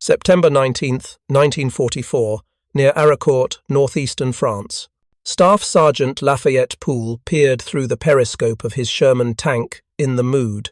September 19th, 1944, near Arracourt, northeastern France. Staff Sergeant Lafayette Pool peered through the periscope of his Sherman tank in the mood,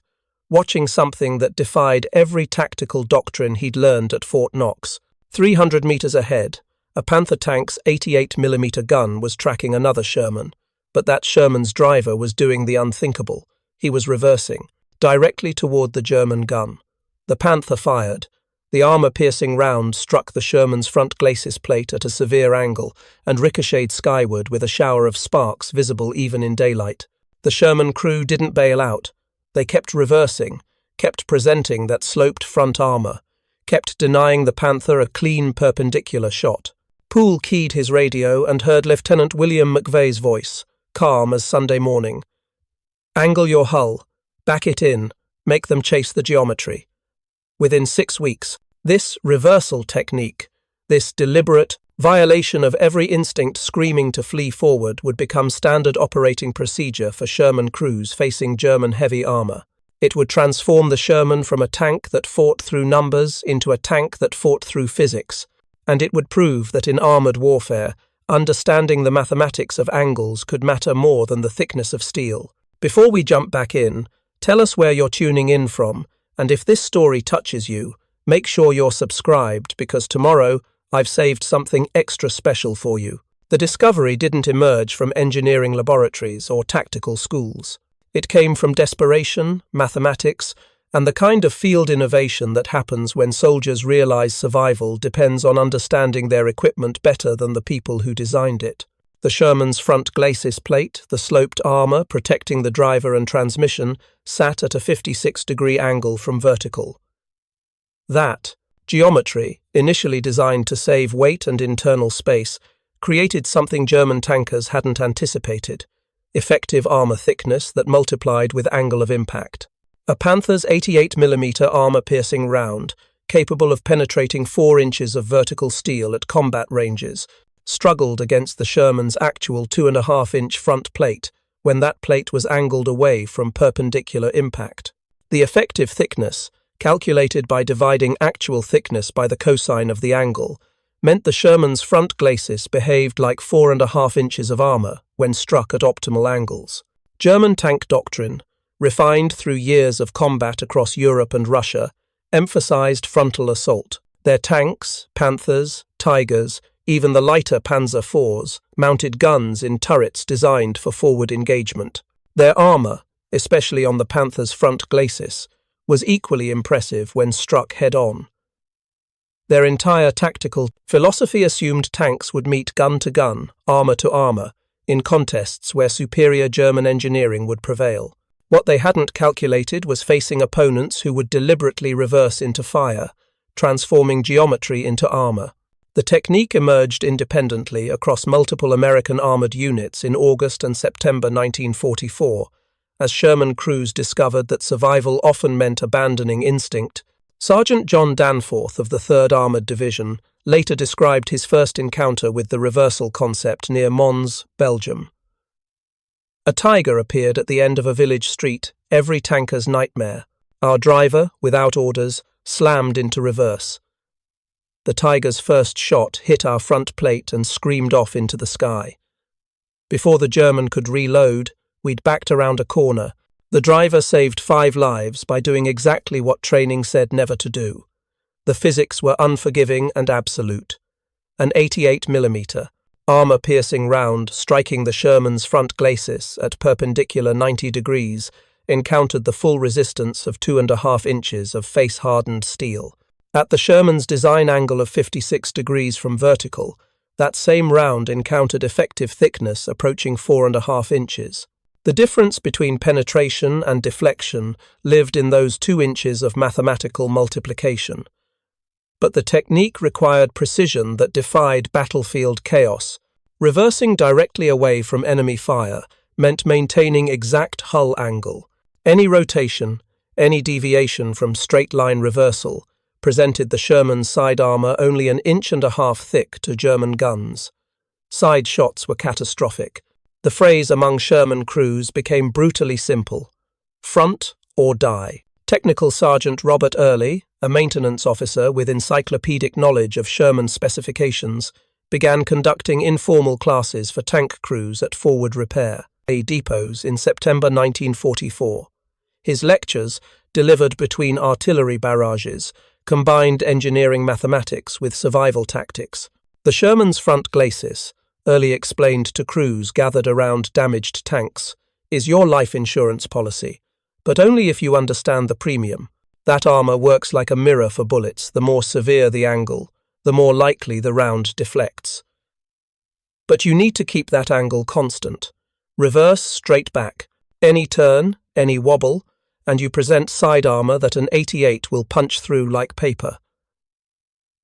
watching something that defied every tactical doctrine he'd learned at Fort Knox. 300 meters ahead, a Panther tank's 88mm gun was tracking another Sherman, but that Sherman's driver was doing the unthinkable. He was reversing, directly toward the German gun. The Panther fired. The armor-piercing round struck the Sherman's front glacis plate at a severe angle and ricocheted skyward with a shower of sparks visible even in daylight. The Sherman crew didn't bail out. They kept reversing, kept presenting that sloped front armor, kept denying the Panther a clean perpendicular shot. Poole keyed his radio and heard Lieutenant William McVey's voice, calm as Sunday morning. "Angle your hull, back it in, make them chase the geometry." Within 6 weeks, this reversal technique, this deliberate violation of every instinct screaming to flee forward, would become standard operating procedure for Sherman crews facing German heavy armor. It would transform the Sherman from a tank that fought through numbers into a tank that fought through physics, and it would prove that in armored warfare, understanding the mathematics of angles could matter more than the thickness of steel. Before we jump back in, tell us where you're tuning in from, and if this story touches you, make sure you're subscribed, because tomorrow I've saved something extra special for you. The discovery didn't emerge from engineering laboratories or tactical schools. It came from desperation, mathematics, and the kind of field innovation that happens when soldiers realize survival depends on understanding their equipment better than the people who designed it. The Sherman's front glacis plate, the sloped armor protecting the driver and transmission, sat at a 56-degree angle from vertical. That geometry, initially designed to save weight and internal space, created something German tankers hadn't anticipated: effective armor thickness that multiplied with angle of impact. A Panther's 88mm armor-piercing round, capable of penetrating 4 inches of vertical steel at combat ranges, struggled against the Sherman's actual 2.5-inch front plate when that plate was angled away from perpendicular impact. The effective thickness, calculated by dividing actual thickness by the cosine of the angle, meant the Sherman's front glacis behaved like 4.5 inches of armor when struck at optimal angles. German tank doctrine, refined through years of combat across Europe and Russia, emphasized frontal assault. Their tanks, Panthers, Tigers, even the lighter Panzer IVs, mounted guns in turrets designed for forward engagement. Their armor, especially on the Panther's front glacis, was equally impressive when struck head-on. Their entire tactical philosophy assumed tanks would meet gun to gun, armor to armor, in contests where superior German engineering would prevail. What they hadn't calculated was facing opponents who would deliberately reverse into fire, transforming geometry into armor. The technique emerged independently across multiple American armored units in August and September 1944, as Sherman crews discovered that survival often meant abandoning instinct. Sergeant John Danforth of the 3rd Armored Division later described his first encounter with the reversal concept near Mons, Belgium. A tiger appeared at the end of a village street, every tanker's nightmare. Our driver, without orders, slammed into reverse. The tiger's first shot hit our front plate and screamed off into the sky. Before the German could reload, we'd backed around a corner. The driver saved 5 lives by doing exactly what training said never to do. The physics were unforgiving and absolute. An 88mm, armor-piercing round striking the Sherman's front glacis at perpendicular 90 degrees encountered the full resistance of 2.5 inches of face-hardened steel. At the Sherman's design angle of 56 degrees from vertical, that same round encountered effective thickness approaching 4.5 inches. The difference between penetration and deflection lived in those 2 inches of mathematical multiplication. But the technique required precision that defied battlefield chaos. Reversing directly away from enemy fire meant maintaining exact hull angle. Any rotation, any deviation from straight-line reversal, presented the Sherman's side armor only 1.5 inches thick to German guns. Side shots were catastrophic. The phrase among Sherman crews became brutally simple: front or die. Technical Sergeant Robert Early, a maintenance officer with encyclopedic knowledge of Sherman specifications, began conducting informal classes for tank crews at forward repair depots in September 1944. His lectures, delivered between artillery barrages, combined engineering mathematics with survival tactics. The Sherman's front glacis, early explained to crews gathered around damaged tanks, is your life insurance policy, but only if you understand the premium. That armor works like a mirror for bullets. The more severe the angle, the more likely the round deflects. But you need to keep that angle constant. Reverse straight back. Any turn, any wobble, and you present side armor that an 88 will punch through like paper.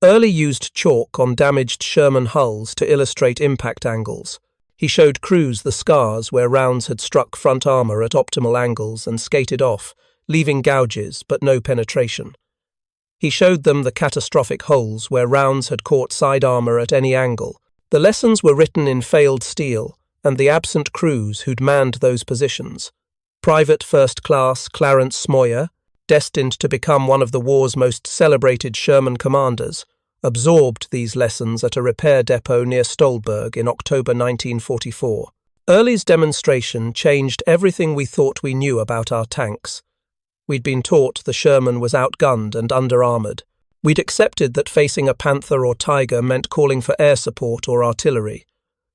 Early used chalk on damaged Sherman hulls to illustrate impact angles. He showed crews the scars where rounds had struck front armor at optimal angles and skated off, leaving gouges but no penetration. He showed them the catastrophic holes where rounds had caught side armor at any angle. The lessons were written in failed steel, and the absent crews who'd manned those positions. Private First Class Clarence Smoyer, destined to become one of the war's most celebrated Sherman commanders, absorbed these lessons at a repair depot near Stolberg in October 1944. Early's demonstration changed everything we thought we knew about our tanks. We'd been taught the Sherman was outgunned and under-armoured. We'd accepted that facing a Panther or Tiger meant calling for air support or artillery.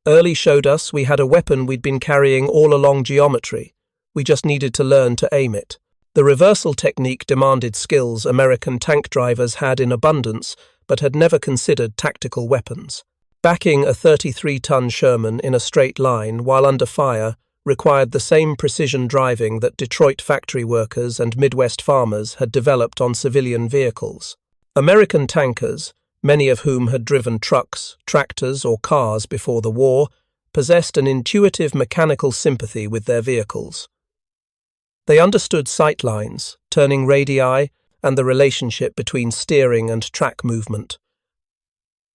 Early showed us we had a weapon we'd been carrying all along geometry. We just needed to learn to aim it. The reversal technique demanded skills American tank drivers had in abundance, but had never considered tactical weapons. Backing a 33-ton Sherman in a straight line while under fire required the same precision driving that Detroit factory workers and Midwest farmers had developed on civilian vehicles. American tankers, many of whom had driven trucks, tractors, or cars before the war, possessed an intuitive mechanical sympathy with their vehicles. They understood sight lines, turning radii, and the relationship between steering and track movement.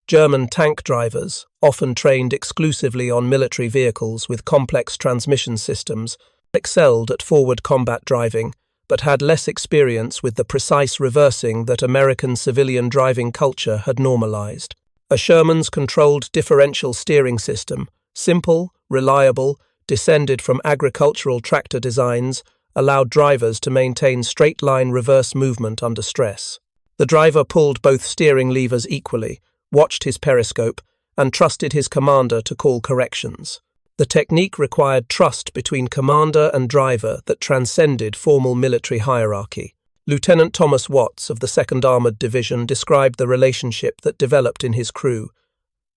German tank drivers, often trained exclusively on military vehicles with complex transmission systems, excelled at forward combat driving, but had less experience with the precise reversing that American civilian driving culture had normalized. A Sherman's controlled differential steering system, simple, reliable, descended from agricultural tractor designs, allowed drivers to maintain straight-line reverse movement under stress. The driver pulled both steering levers equally, watched his periscope, and trusted his commander to call corrections. The technique required trust between commander and driver that transcended formal military hierarchy. Lieutenant Thomas Watts of the 2nd Armored Division described the relationship that developed in his crew.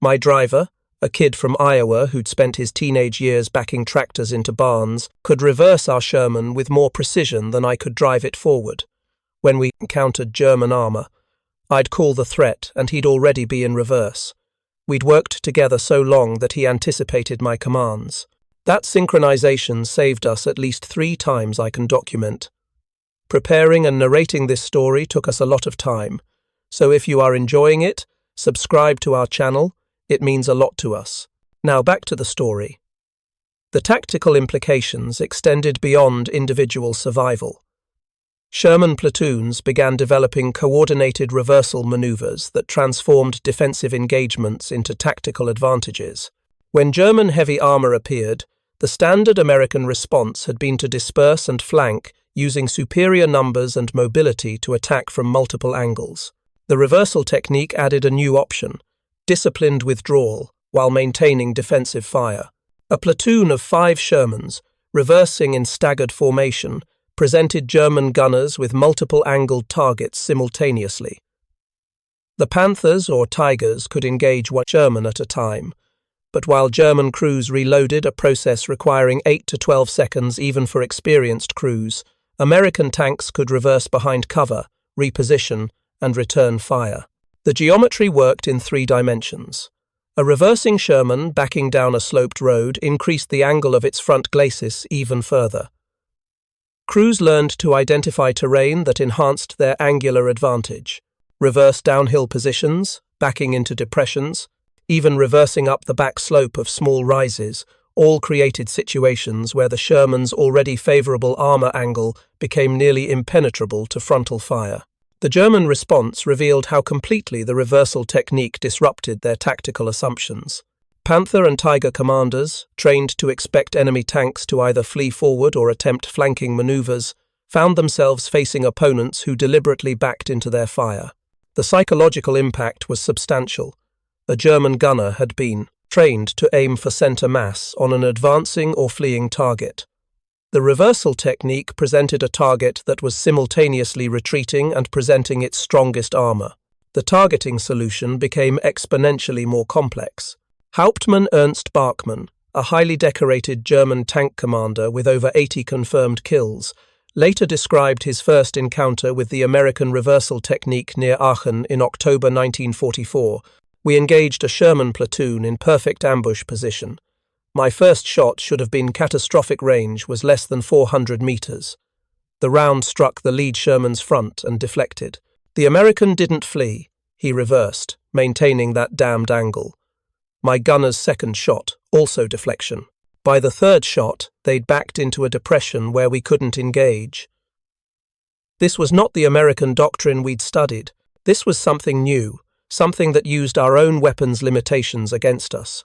My driver, a kid from Iowa who'd spent his teenage years backing tractors into barns, could reverse our Sherman with more precision than I could drive it forward. When we encountered German armor, I'd call the threat and he'd already be in reverse. We'd worked together so long that he anticipated my commands. That synchronization saved us at least 3 times I can document. Preparing and narrating this story took us a lot of time, so if you are enjoying it, subscribe to our channel. It means a lot to us. Now back to the story. The tactical implications extended beyond individual survival. Sherman platoons began developing coordinated reversal maneuvers that transformed defensive engagements into tactical advantages. When German heavy armor appeared, the standard American response had been to disperse and flank using superior numbers and mobility to attack from multiple angles. The reversal technique added a new option: disciplined withdrawal, while maintaining defensive fire. A platoon of 5 Shermans, reversing in staggered formation, presented German gunners with multiple angled targets simultaneously. The Panthers or Tigers could engage one Sherman at a time, but while German crews reloaded, a process requiring 8 to 12 seconds even for experienced crews, American tanks could reverse behind cover, reposition, and return fire. The geometry worked in 3 dimensions. A reversing Sherman backing down a sloped road increased the angle of its front glacis even further. Crews learned to identify terrain that enhanced their angular advantage. Reverse downhill positions, backing into depressions, even reversing up the back slope of small rises, all created situations where the Sherman's already favorable armor angle became nearly impenetrable to frontal fire. The German response revealed how completely the reversal technique disrupted their tactical assumptions. Panther and Tiger commanders, trained to expect enemy tanks to either flee forward or attempt flanking maneuvers, found themselves facing opponents who deliberately backed into their fire. The psychological impact was substantial. A German gunner had been trained to aim for center mass on an advancing or fleeing target. The reversal technique presented a target that was simultaneously retreating and presenting its strongest armor. The targeting solution became exponentially more complex. Hauptmann Ernst Bachmann, a highly decorated German tank commander with over 80 confirmed kills, later described his first encounter with the American reversal technique near Aachen in October 1944. "We engaged a Sherman platoon in perfect ambush position. My first shot should have been catastrophic range was less than 400 meters. The round struck the lead Sherman's front and deflected. The American didn't flee. He reversed, maintaining that damned angle. My gunner's second shot, also deflection. By the third shot, they'd backed into a depression where we couldn't engage." This was not the American doctrine we'd studied. This was something new, something that used our own weapons' limitations against us.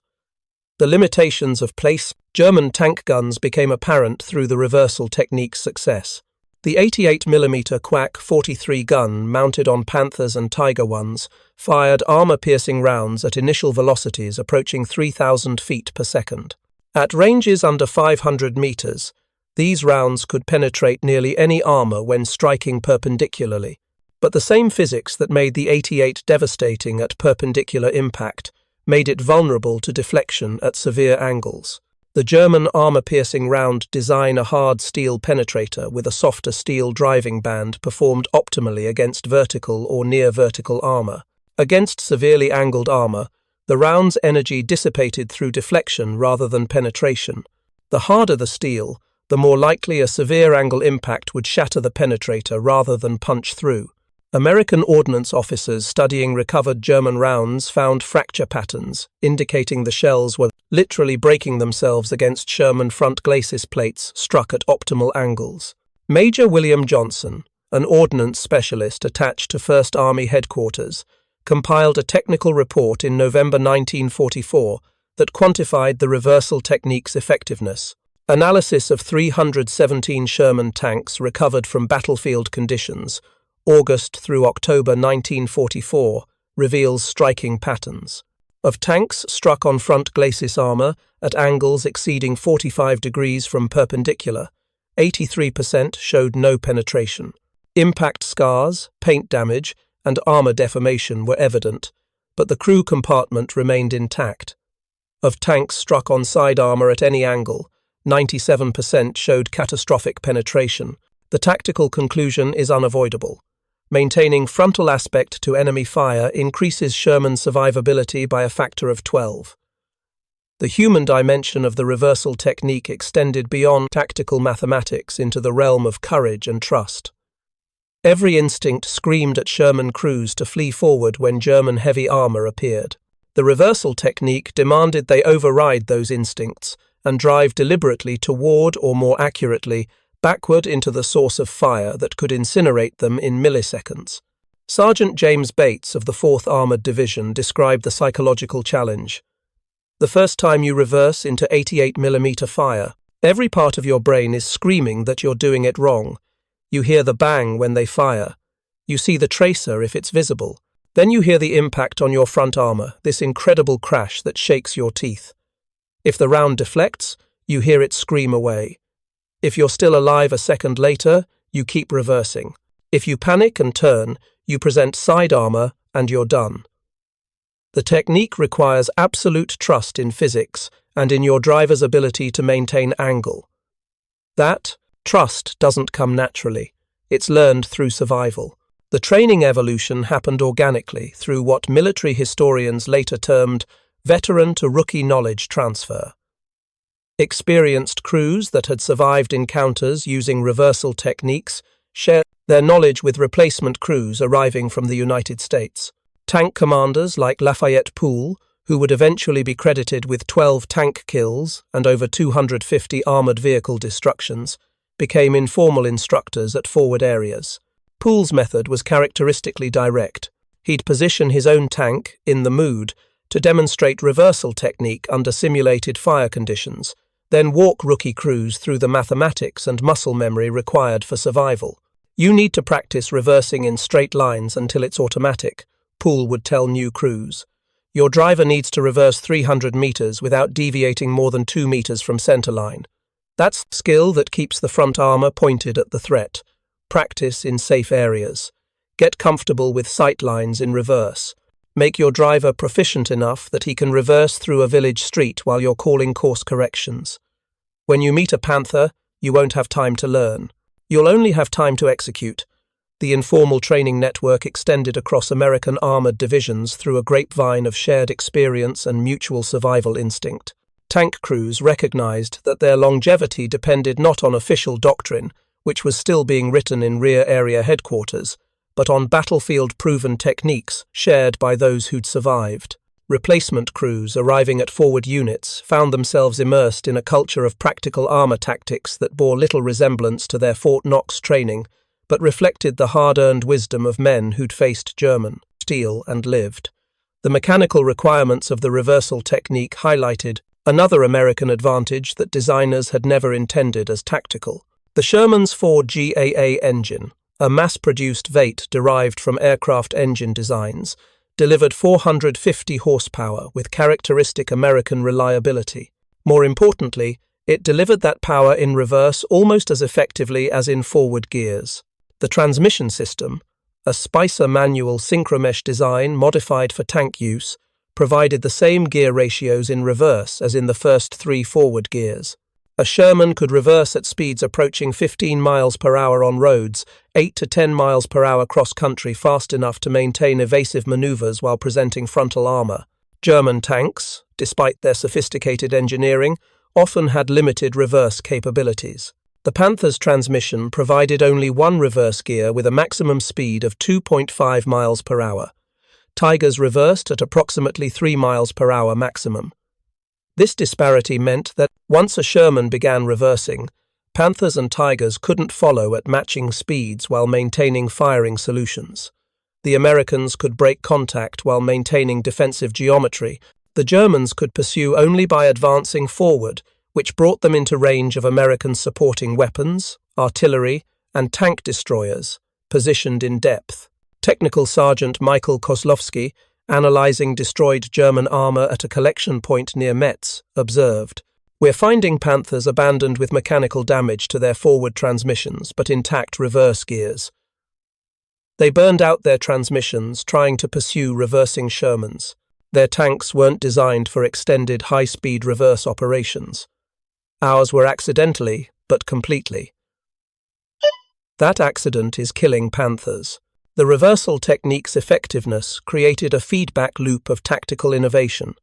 The limitations of place German tank guns became apparent through the reversal technique's success. The 88mm Quack 43 gun, mounted on Panthers and Tiger ones, fired armor-piercing rounds at initial velocities approaching 3,000 feet per second. At ranges under 500 meters, these rounds could penetrate nearly any armor when striking perpendicularly. But the same physics that made the 88 devastating at perpendicular impact made it vulnerable to deflection at severe angles. The German armor-piercing round design, a hard steel penetrator with a softer steel driving band, performed optimally against vertical or near-vertical armor. Against severely angled armor, the round's energy dissipated through deflection rather than penetration. The harder the steel, the more likely a severe angle impact would shatter the penetrator rather than punch through. American ordnance officers studying recovered German rounds found fracture patterns, indicating the shells were literally breaking themselves against Sherman front glacis plates struck at optimal angles. Major William Johnson, an ordnance specialist attached to 1st Army Headquarters, compiled a technical report in November 1944 that quantified the reversal technique's effectiveness. Analysis of 317 Sherman tanks recovered from battlefield conditions, August through October 1944, reveals striking patterns. Of tanks struck on front glacis armor at angles exceeding 45 degrees from perpendicular, 83% showed no penetration. Impact scars, paint damage, and armor deformation were evident, but the crew compartment remained intact. Of tanks struck on side armor at any angle, 97% showed catastrophic penetration. The tactical conclusion is unavoidable. Maintaining frontal aspect to enemy fire increases Sherman's survivability by a factor of 12. The human dimension of the reversal technique extended beyond tactical mathematics into the realm of courage and trust. Every instinct screamed at Sherman crews to flee forward when German heavy armor appeared. The reversal technique demanded they override those instincts and drive deliberately toward, or more accurately, backward into the source of fire that could incinerate them in milliseconds. Sergeant James Bates of the 4th Armored Division described the psychological challenge. The first time you reverse into 88mm fire, every part of your brain is screaming that you're doing it wrong. You hear the bang when they fire. You see the tracer if it's visible. Then you hear the impact on your front armor, this incredible crash that shakes your teeth. If the round deflects, you hear it scream away. If you're still alive a second later, you keep reversing. If you panic and turn, you present side armor and you're done. The technique requires absolute trust in physics and in your driver's ability to maintain angle. That trust doesn't come naturally. It's learned through survival. The training evolution happened organically through what military historians later termed veteran to rookie knowledge transfer. Experienced crews that had survived encounters using reversal techniques shared their knowledge with replacement crews arriving from the United States. Tank commanders like Lafayette Pool, who would eventually be credited with 12 tank kills and over 250 armored vehicle destructions, became informal instructors at forward areas. Pool's method was characteristically direct. He'd position his own tank, in the mood, to demonstrate reversal technique under simulated fire conditions, then walk rookie crews through the mathematics and muscle memory required for survival. "You need to practice reversing in straight lines until it's automatic," Pool would tell new crews. "Your driver needs to reverse 300 meters without deviating more than 2 meters from center line. That's skill that keeps the front armor pointed at the threat. Practice in safe areas. Get comfortable with sight lines in reverse. Make your driver proficient enough that he can reverse through a village street while you're calling course corrections. When you meet a Panther, you won't have time to learn. You'll only have time to execute." The informal training network extended across American armored divisions through a grapevine of shared experience and mutual survival instinct. Tank crews recognized that their longevity depended not on official doctrine, which was still being written in rear area headquarters, but on battlefield-proven techniques shared by those who'd survived. Replacement crews arriving at forward units found themselves immersed in a culture of practical armor tactics that bore little resemblance to their Fort Knox training, but reflected the hard-earned wisdom of men who'd faced German steel and lived. The mechanical requirements of the reversal technique highlighted another American advantage that designers had never intended as tactical. The Sherman's 4GAA engine, a mass-produced Vate derived from aircraft engine designs, delivered 450 horsepower with characteristic American reliability. More importantly, it delivered that power in reverse almost as effectively as in forward gears. The transmission system, a Spicer manual synchromesh design modified for tank use, provided the same gear ratios in reverse as in the first 3 forward gears. A Sherman could reverse at speeds approaching 15 miles per hour on roads, 8 to 10 miles per hour cross-country fast enough to maintain evasive maneuvers while presenting frontal armor. German tanks, despite their sophisticated engineering, often had limited reverse capabilities. The Panther's transmission provided only one reverse gear with a maximum speed of 2.5 miles per hour. Tigers reversed at approximately 3 miles per hour maximum. This disparity meant that once a Sherman began reversing, Panthers and Tigers couldn't follow at matching speeds while maintaining firing solutions. The Americans could break contact while maintaining defensive geometry. The Germans could pursue only by advancing forward, which brought them into range of American supporting weapons, artillery, and tank destroyers, positioned in depth. Technical Sergeant Michael Kozlowski, analyzing destroyed German armor at a collection point near Metz, observed, "We're finding Panthers abandoned with mechanical damage to their forward transmissions but intact reverse gears. They burned out their transmissions trying to pursue reversing Shermans. Their tanks weren't designed for extended high-speed reverse operations. Ours were accidentally, but completely." That accident is killing Panthers. The reversal technique's effectiveness created a feedback loop of tactical innovation.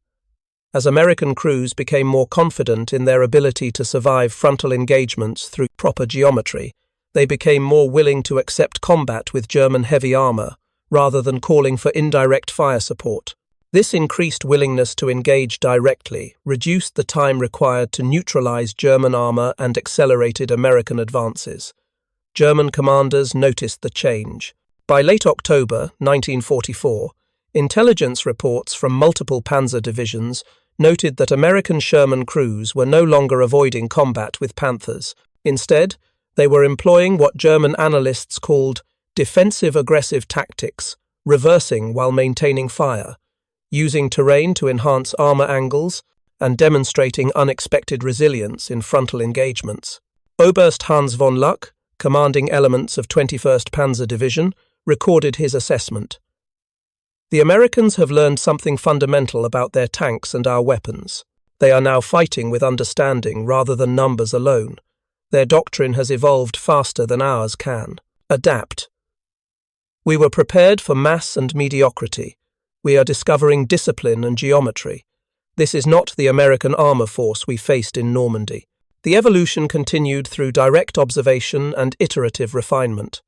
As American crews became more confident in their ability to survive frontal engagements through proper geometry, they became more willing to accept combat with German heavy armor, rather than calling for indirect fire support. This increased willingness to engage directly reduced the time required to neutralize German armor and accelerated American advances. German commanders noticed the change. By late October 1944, intelligence reports from multiple panzer divisions noted that American Sherman crews were no longer avoiding combat with Panthers. Instead, they were employing what German analysts called defensive-aggressive tactics, reversing while maintaining fire, using terrain to enhance armor angles, and demonstrating unexpected resilience in frontal engagements. Oberst Hans von Luck, commanding elements of 21st Panzer Division, recorded his assessment. "The Americans have learned something fundamental about their tanks and our weapons. They are now fighting with understanding rather than numbers alone. Their doctrine has evolved faster than ours can. Adapt. We were prepared for mass and mediocrity. We are discovering discipline and geometry. This is not the American armor force we faced in Normandy." The evolution continued through direct observation and iterative refinement.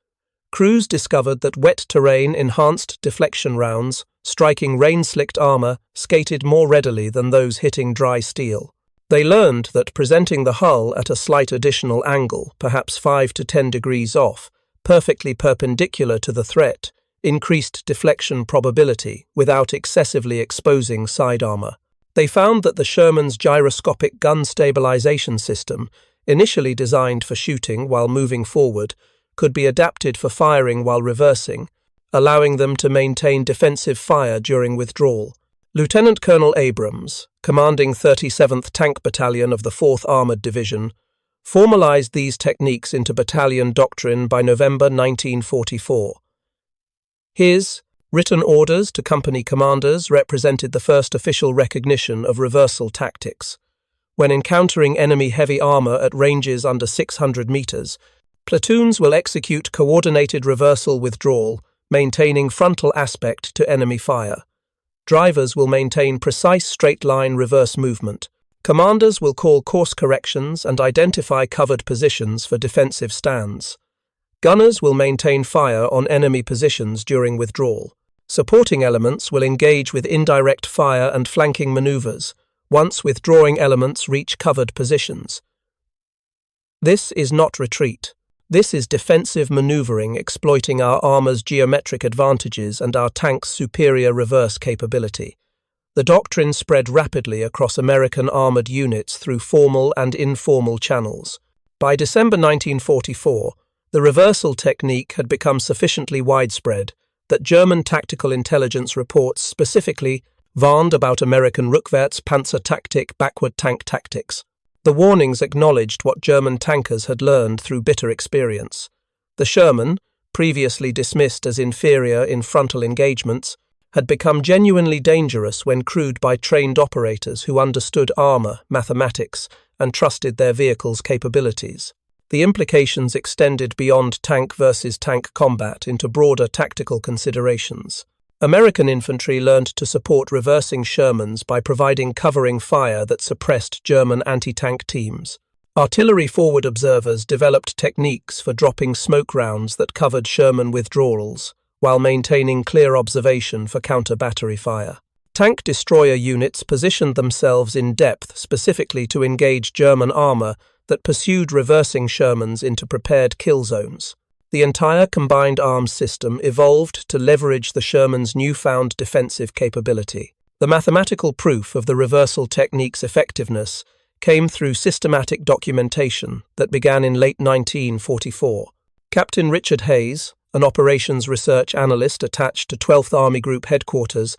Crews discovered that wet terrain enhanced deflection rounds, striking rain-slicked armor, skated more readily than those hitting dry steel. They learned that presenting the hull at a slight additional angle, perhaps 5 to 10 degrees off, perfectly perpendicular to the threat, increased deflection probability without excessively exposing side armor. They found that the Sherman's gyroscopic gun stabilization system, initially designed for shooting while moving forward, could be adapted for firing while reversing, allowing them to maintain defensive fire during withdrawal. Lieutenant Colonel Abrams, commanding 37th Tank Battalion of the 4th Armored Division, formalized these techniques into battalion doctrine by November 1944. His written orders to company commanders represented the first official recognition of reversal tactics. When encountering enemy heavy armor at ranges under 600 meters, platoons will execute coordinated reversal withdrawal, maintaining frontal aspect to enemy fire. Drivers will maintain precise straight-line reverse movement. Commanders will call course corrections and identify covered positions for defensive stands. Gunners will maintain fire on enemy positions during withdrawal. Supporting elements will engage with indirect fire and flanking maneuvers, once withdrawing elements reach covered positions. This is not retreat. This is defensive maneuvering exploiting our armor's geometric advantages and our tank's superior reverse capability. The doctrine spread rapidly across American armored units through formal and informal channels. By December 1944, the reversal technique had become sufficiently widespread that German tactical intelligence reports specifically warned about American Rückwärts Panzertaktik backward tank tactics. The warnings acknowledged what German tankers had learned through bitter experience. The Sherman, previously dismissed as inferior in frontal engagements, had become genuinely dangerous when crewed by trained operators who understood armor, mathematics, and trusted their vehicle's capabilities. The implications extended beyond tank versus tank combat into broader tactical considerations. American infantry learned to support reversing Shermans by providing covering fire that suppressed German anti-tank teams. Artillery forward observers developed techniques for dropping smoke rounds that covered Sherman withdrawals, while maintaining clear observation for counter-battery fire. Tank destroyer units positioned themselves in depth specifically to engage German armor that pursued reversing Shermans into prepared kill zones. The entire combined arms system evolved to leverage the Sherman's newfound defensive capability. The mathematical proof of the reversal technique's effectiveness came through systematic documentation that began in late 1944. Captain Richard Hayes, an operations research analyst attached to 12th Army Group headquarters,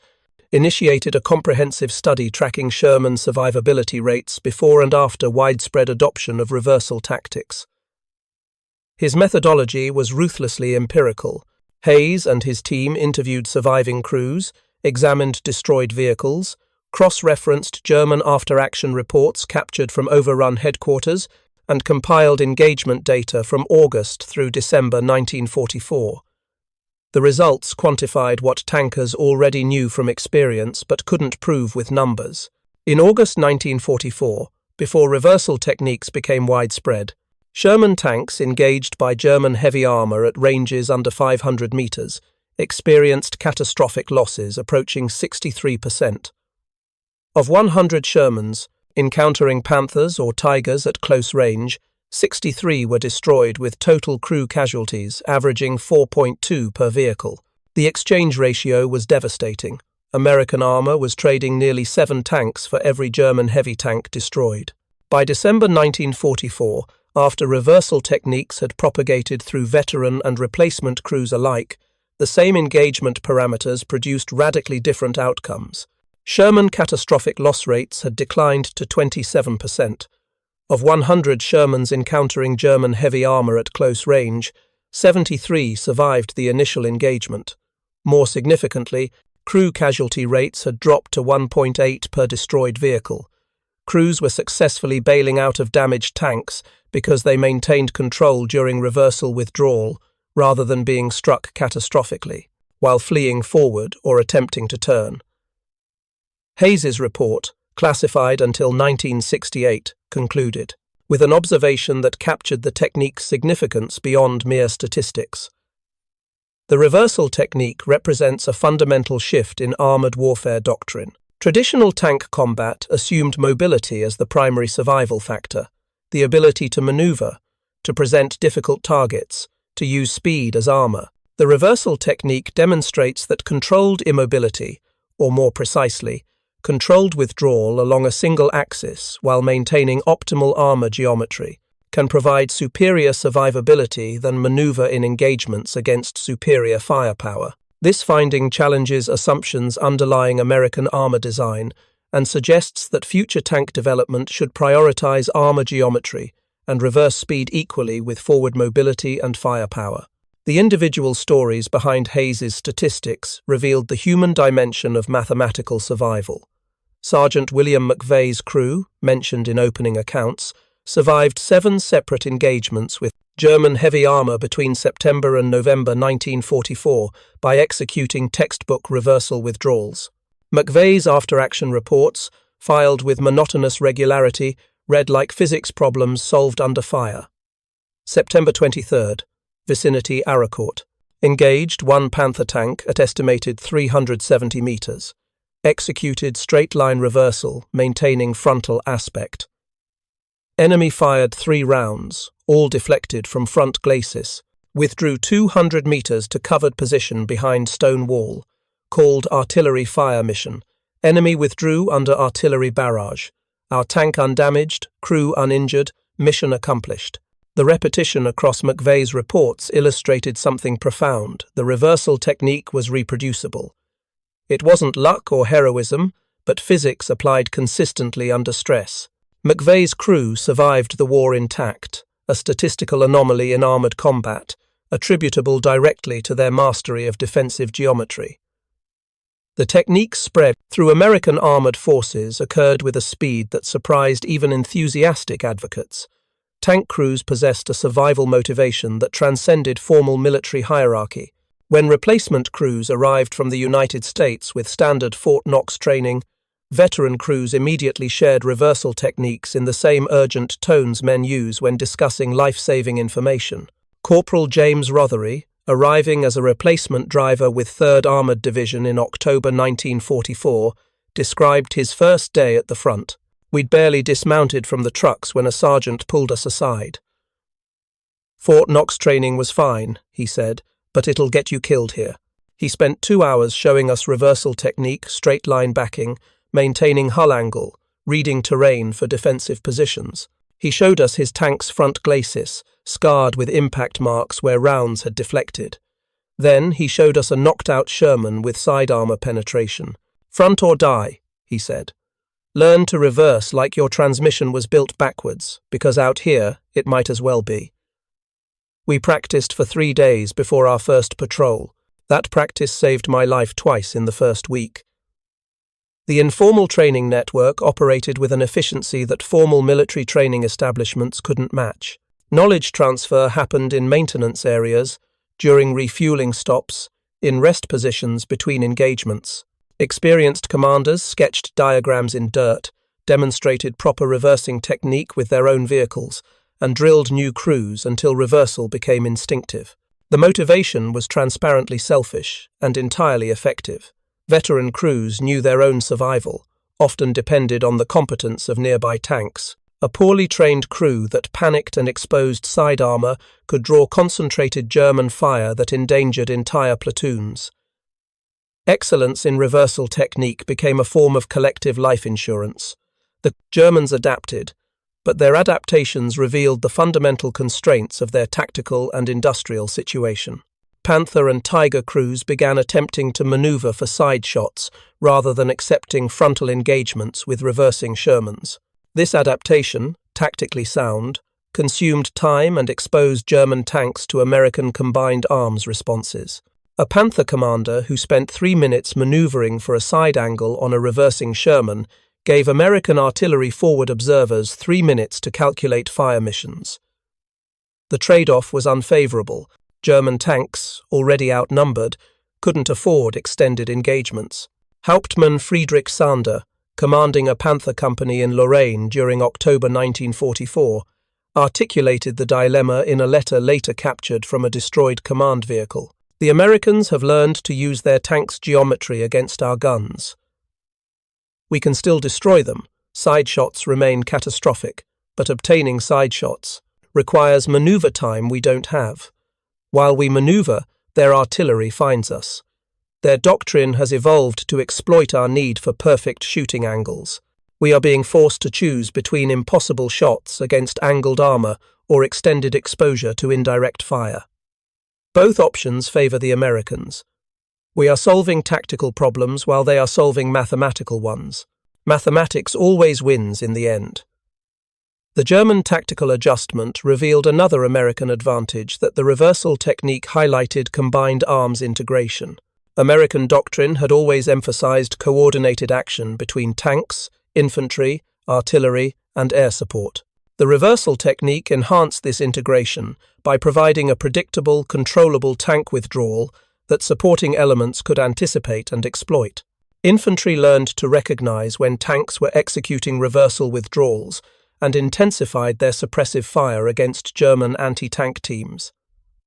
initiated a comprehensive study tracking Sherman survivability rates before and after widespread adoption of reversal tactics. His methodology was ruthlessly empirical. Hayes and his team interviewed surviving crews, examined destroyed vehicles, cross-referenced German after-action reports captured from overrun headquarters, and compiled engagement data from August through December 1944. The results quantified what tankers already knew from experience but couldn't prove with numbers. In August 1944, before reversal techniques became widespread, Sherman tanks engaged by German heavy armor at ranges under 500 meters experienced catastrophic losses approaching 63%. Of 100 Shermans encountering Panthers or Tigers at close range, 63 were destroyed with total crew casualties averaging 4.2 per vehicle. The exchange ratio was devastating. American armor was trading nearly 7 tanks for every German heavy tank destroyed. By December 1944, after reversal techniques had propagated through veteran and replacement crews alike, the same engagement parameters produced radically different outcomes. Sherman catastrophic loss rates had declined to 27%. Of 100 Shermans encountering German heavy armor at close range, 73 survived the initial engagement. More significantly, crew casualty rates had dropped to 1.8 per destroyed vehicle. Crews were successfully bailing out of damaged tanks because they maintained control during reversal withdrawal rather than being struck catastrophically, while fleeing forward or attempting to turn. Hayes's report, classified until 1968, concluded, with an observation that captured the technique's significance beyond mere statistics. The reversal technique represents a fundamental shift in armored warfare doctrine. Traditional tank combat assumed mobility as the primary survival factor, the ability to maneuver, to present difficult targets, to use speed as armor. The reversal technique demonstrates that controlled immobility, or more precisely, controlled withdrawal along a single axis while maintaining optimal armor geometry, can provide superior survivability than maneuver in engagements against superior firepower. This finding challenges assumptions underlying American armor design and suggests that future tank development should prioritize armor geometry and reverse speed equally with forward mobility and firepower. The individual stories behind Hayes's statistics revealed the human dimension of mathematical survival. Sergeant William McVey's crew, mentioned in opening accounts, survived 7 separate engagements with German heavy armor between September and November 1944 by executing textbook reversal withdrawals. McVey's after-action reports, filed with monotonous regularity, read like physics problems solved under fire. September 23rd, vicinity Arracourt. Engaged 1 Panther tank at estimated 370 meters. Executed straight-line reversal, maintaining frontal aspect. Enemy fired 3 rounds, all deflected from front glacis. Withdrew 200 meters to covered position behind stone wall. Called artillery fire mission. Enemy withdrew under artillery barrage. Our tank undamaged, crew uninjured, mission accomplished. The repetition across McVey's reports illustrated something profound. The reversal technique was reproducible. It wasn't luck or heroism, but physics applied consistently under stress. McVey's crew survived the war intact, a statistical anomaly in armored combat, attributable directly to their mastery of defensive geometry. The technique's spread through American armored forces occurred with a speed that surprised even enthusiastic advocates. Tank crews possessed a survival motivation that transcended formal military hierarchy. When replacement crews arrived from the United States with standard Fort Knox training, veteran crews immediately shared reversal techniques in the same urgent tones men use when discussing life-saving information. Corporal James Rothery, arriving as a replacement driver with 3rd Armored Division in October 1944, described his first day at the front. We'd barely dismounted from the trucks when a sergeant pulled us aside. Fort Knox training was fine, he said, but it'll get you killed here. He spent 2 hours showing us reversal technique, straight line backing, maintaining hull angle, reading terrain for defensive positions. He showed us his tank's front glacis, scarred with impact marks where rounds had deflected. Then he showed us a knocked-out Sherman with side armor penetration. Front or die, he said. Learn to reverse like your transmission was built backwards, because out here it might as well be. We practiced for 3 days before our first patrol. That practice saved my life twice in the first week. The informal training network operated with an efficiency that formal military training establishments couldn't match. Knowledge transfer happened in maintenance areas, during refueling stops, in rest positions between engagements. Experienced commanders sketched diagrams in dirt, demonstrated proper reversing technique with their own vehicles, and drilled new crews until reversal became instinctive. The motivation was transparently selfish and entirely effective. Veteran crews knew their own survival, often depended on the competence of nearby tanks. A poorly trained crew that panicked and exposed side armor could draw concentrated German fire that endangered entire platoons. Excellence in reversal technique became a form of collective life insurance. The Germans adapted, but their adaptations revealed the fundamental constraints of their tactical and industrial situation. Panther and Tiger crews began attempting to maneuver for side shots rather than accepting frontal engagements with reversing Shermans. This adaptation, tactically sound, consumed time and exposed German tanks to American combined arms responses. A Panther commander who spent 3 minutes maneuvering for a side angle on a reversing Sherman gave American artillery forward observers 3 minutes to calculate fire missions. The trade-off was unfavorable. German tanks, already outnumbered, couldn't afford extended engagements. Hauptmann Friedrich Sander, commanding a Panther company in Lorraine during October 1944, articulated the dilemma in a letter later captured from a destroyed command vehicle. The Americans have learned to use their tanks' geometry against our guns. We can still destroy them. Side shots remain catastrophic, but obtaining side shots requires maneuver time we don't have. While we maneuver, their artillery finds us. Their doctrine has evolved to exploit our need for perfect shooting angles. We are being forced to choose between impossible shots against angled armor or extended exposure to indirect fire. Both options favor the Americans. We are solving tactical problems while they are solving mathematical ones. Mathematics always wins in the end. The German tactical adjustment revealed another American advantage that the reversal technique highlighted: combined arms integration. American doctrine had always emphasized coordinated action between tanks, infantry, artillery, and air support. The reversal technique enhanced this integration by providing a predictable, controllable tank withdrawal that supporting elements could anticipate and exploit. Infantry learned to recognize when tanks were executing reversal withdrawals and intensified their suppressive fire against German anti-tank teams.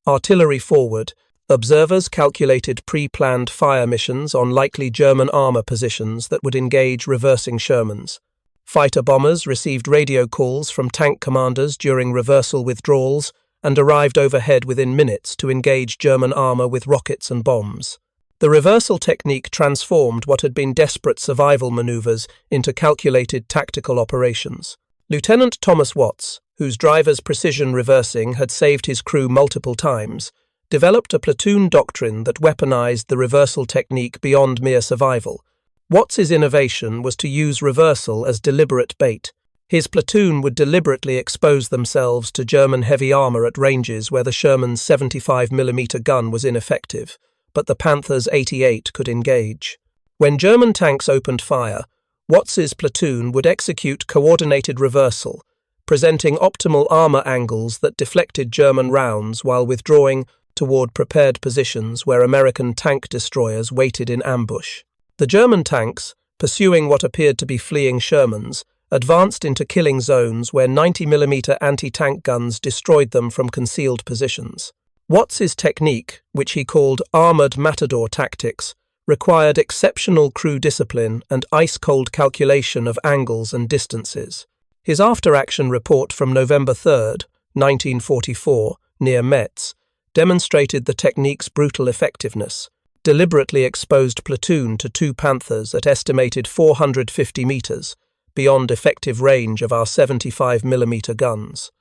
Artillery forward, observers calculated pre-planned fire missions on likely German armor positions that would engage reversing Shermans. Fighter bombers received radio calls from tank commanders during reversal withdrawals and arrived overhead within minutes to engage German armor with rockets and bombs. The reversal technique transformed what had been desperate survival maneuvers into calculated tactical operations. Lieutenant Thomas Watts, whose driver's precision reversing had saved his crew multiple times, developed a platoon doctrine that weaponized the reversal technique beyond mere survival. Watts's innovation was to use reversal as deliberate bait. His platoon would deliberately expose themselves to German heavy armor at ranges where the Sherman's 75mm gun was ineffective, but the Panther's 88 could engage. When German tanks opened fire, Watts's platoon would execute coordinated reversal, presenting optimal armor angles that deflected German rounds while withdrawing toward prepared positions where American tank destroyers waited in ambush. The German tanks, pursuing what appeared to be fleeing Shermans, advanced into killing zones where 90mm anti-tank guns destroyed them from concealed positions. Watts's technique, which he called armored matador tactics, required exceptional crew discipline and ice-cold calculation of angles and distances. His after-action report from November 3, 1944, near Metz, demonstrated the technique's brutal effectiveness. Deliberately exposed platoon to two Panthers at estimated 450 meters, beyond effective range of our 75mm guns.